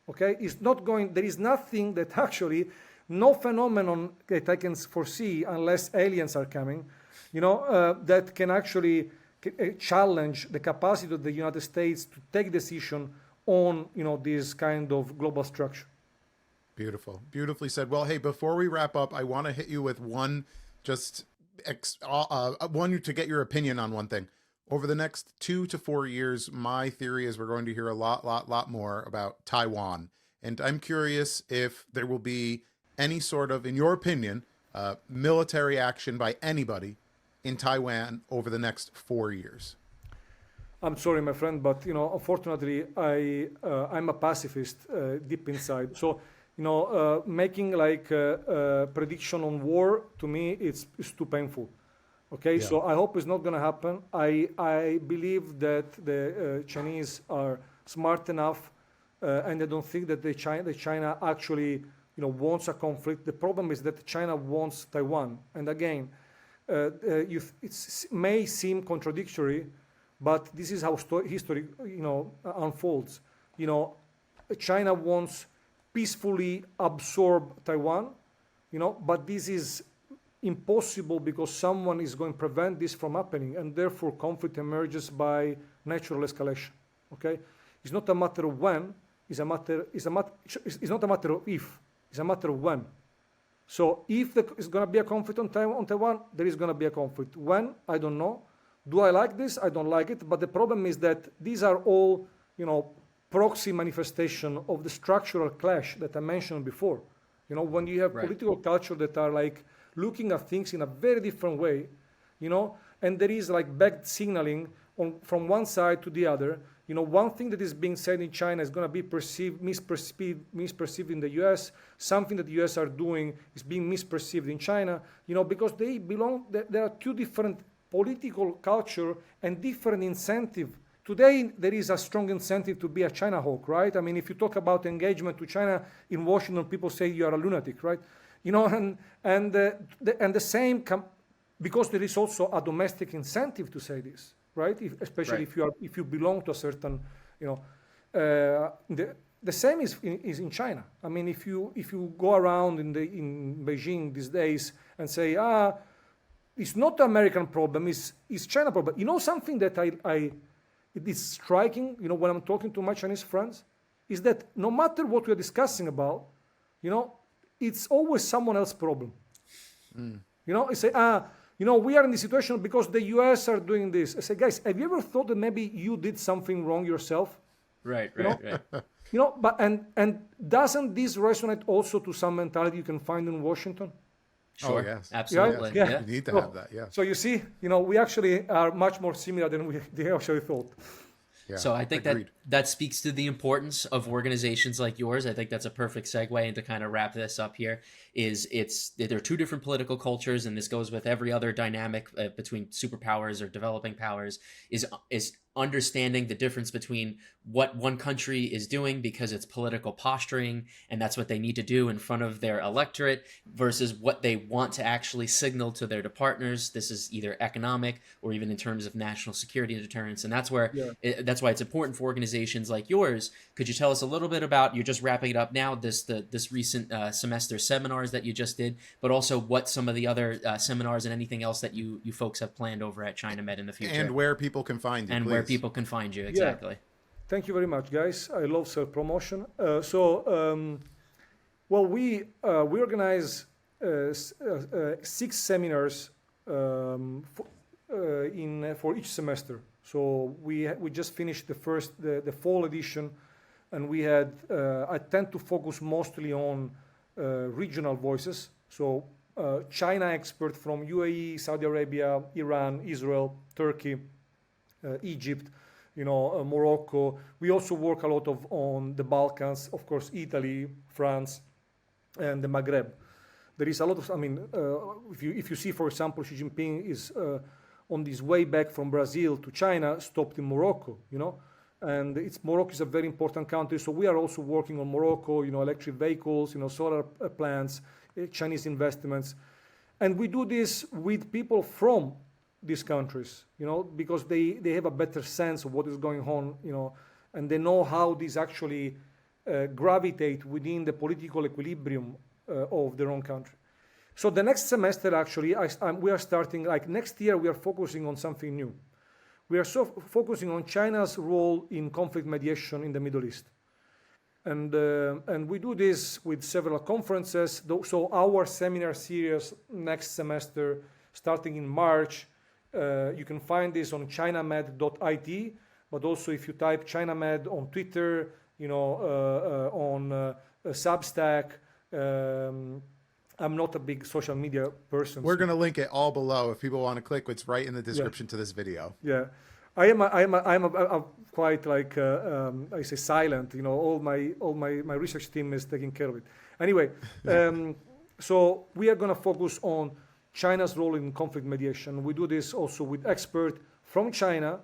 Okay, it's not going. There is nothing that actually, no phenomenon that I can foresee unless aliens are coming, that can actually challenge the capacity of the United States to take decision on this kind of global structure. Beautiful, beautifully said. Well, hey, before we wrap up, I want to hit you with one, one to get your opinion on one thing. Over the next 2 to 4 years, my theory is we're going to hear a lot more about Taiwan. And I'm curious if there will be any sort of, in your opinion, military action by anybody in Taiwan over the next 4 years. I'm sorry, my friend, but unfortunately, I'm a pacifist deep inside. So, making like a prediction on war, to me, it's too painful. Okay, yeah. So I hope it's not going to happen. I believe that the Chinese are smart enough, and I don't think that China actually wants a conflict. The problem is that China wants Taiwan, and again, it may seem contradictory, but this is how history unfolds. China wants peacefully absorb Taiwan, but this is impossible because someone is going to prevent this from happening, and therefore conflict emerges by natural escalation. Okay, it's not a matter of when, it's not a matter of if, it's a matter of when. So if there's going to be a conflict on Taiwan, there is going to be a conflict. When? I don't know. Do I like this? I don't like it. But the problem is that these are all, proxy manifestation of the structural clash that I mentioned before. When you have political culture that are like looking at things in a very different way, and there is like back signaling from one side to the other. One thing that is being said in China is going to be misperceived in the U.S. Something that the U.S. are doing is being misperceived in China, because they belong. There are two different political culture and different incentive today there is a strong incentive to be a China hawk, right? I mean, if you talk about engagement to China in Washington, people say you are a lunatic, right? You know, and the same because there is also a domestic incentive to say this, right? Especially Right. if you belong to a certain, you know, the same is in China. I mean, if you go around in Beijing these days and say, it's not the American problem, it's China problem. You know something that it is striking, you know, when I'm talking to my Chinese friends, is that no matter what we're discussing about, you know, it's always someone else's problem. You know, I say, you know, we are in this situation because the US are doing this. I say, guys, have you ever thought that maybe you did something wrong yourself? Right. You know, but and doesn't this resonate also to some mentality you can find in Washington? Sure. Oh, yes. Absolutely. Yeah. Yeah. You need to So- have that. Yeah. So you see, you know, we actually are much more similar than we actually thought. Yeah. So I think Agreed. that speaks to the importance of organizations like yours. I think that's a perfect segue, and to kind of wrap this up here is there are two different political cultures, and this goes with every other dynamic between superpowers or developing powers. Is understanding the difference between what one country is doing because it's political posturing and that's what they need to do in front of their electorate versus what they want to actually signal to their partners. This is either economic or even in terms of national security and deterrence, and that's where that's why it's important for organizations like yours. Could you tell us a little bit about, you're just wrapping it up now, this recent semester seminars that you just did, but also what some of the other seminars and anything else that you folks have planned over at ChinaMed in the future, And where people can find you, and please. where people can find you exactly. Thank you very much, guys. I love self-promotion. Well, we organize 6 seminars for each semester. So we just finished the fall edition, and we had I tend to focus mostly on regional voices. So China experts from UAE, Saudi Arabia, Iran, Israel, Turkey, Egypt, you know, Morocco. We also work a lot on the Balkans, of course, Italy, France, and the Maghreb. There is a lot of, I mean, if you see, for example, Xi Jinping is on this way back from Brazil to China, stopped in Morocco, you know, and Morocco is a very important country. So we are also working on Morocco, you know, electric vehicles, you know, solar plants, Chinese investments, and we do this with people from these countries, you know, because they have a better sense of what is going on, you know, and they know how these actually gravitate within the political equilibrium of their own country. So the next semester, actually, we are starting, like next year, we are focusing on something new. We are focusing on China's role in conflict mediation in the Middle East. And we do this with several conferences. So our seminar series next semester, starting in March, you can find this on ChinaMed.it, but also if you type ChinaMed on Twitter, you know, on Substack. I'm not a big social media person. We're going to link it all below if people want to click. It's right in the description to this video. Yeah, I'm a quite like I say silent. You know, all my research team is taking care of it. Anyway, so we are going to focus on China's role in conflict mediation. We do this also with experts from China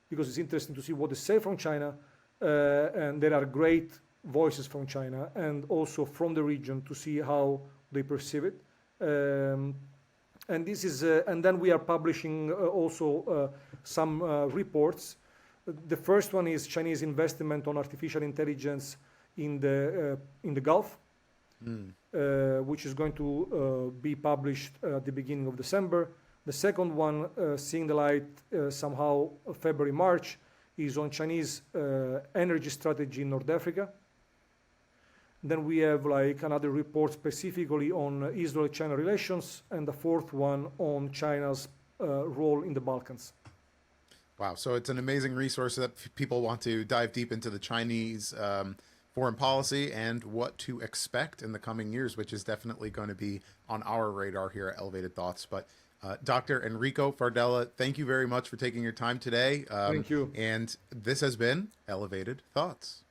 because it's interesting to see what they say from China, and there are great voices from China and also from the region to see how they perceive it. And this is, and then we are publishing also some reports. The first one is Chinese investment on artificial intelligence in the Gulf, which is going to be published at the beginning of December. The second one, seeing the light somehow February, March, is on Chinese energy strategy in North Africa. Then we have like another report specifically on Israel-China relations, and the fourth one on China's role in the Balkans. Wow. So it's an amazing resource that people want to dive deep into the Chinese foreign policy and what to expect in the coming years, which is definitely going to be on our radar here at Elevated Thoughts. But Dr. Enrico Fardella, thank you very much for taking your time today. Thank you. And this has been Elevated Thoughts.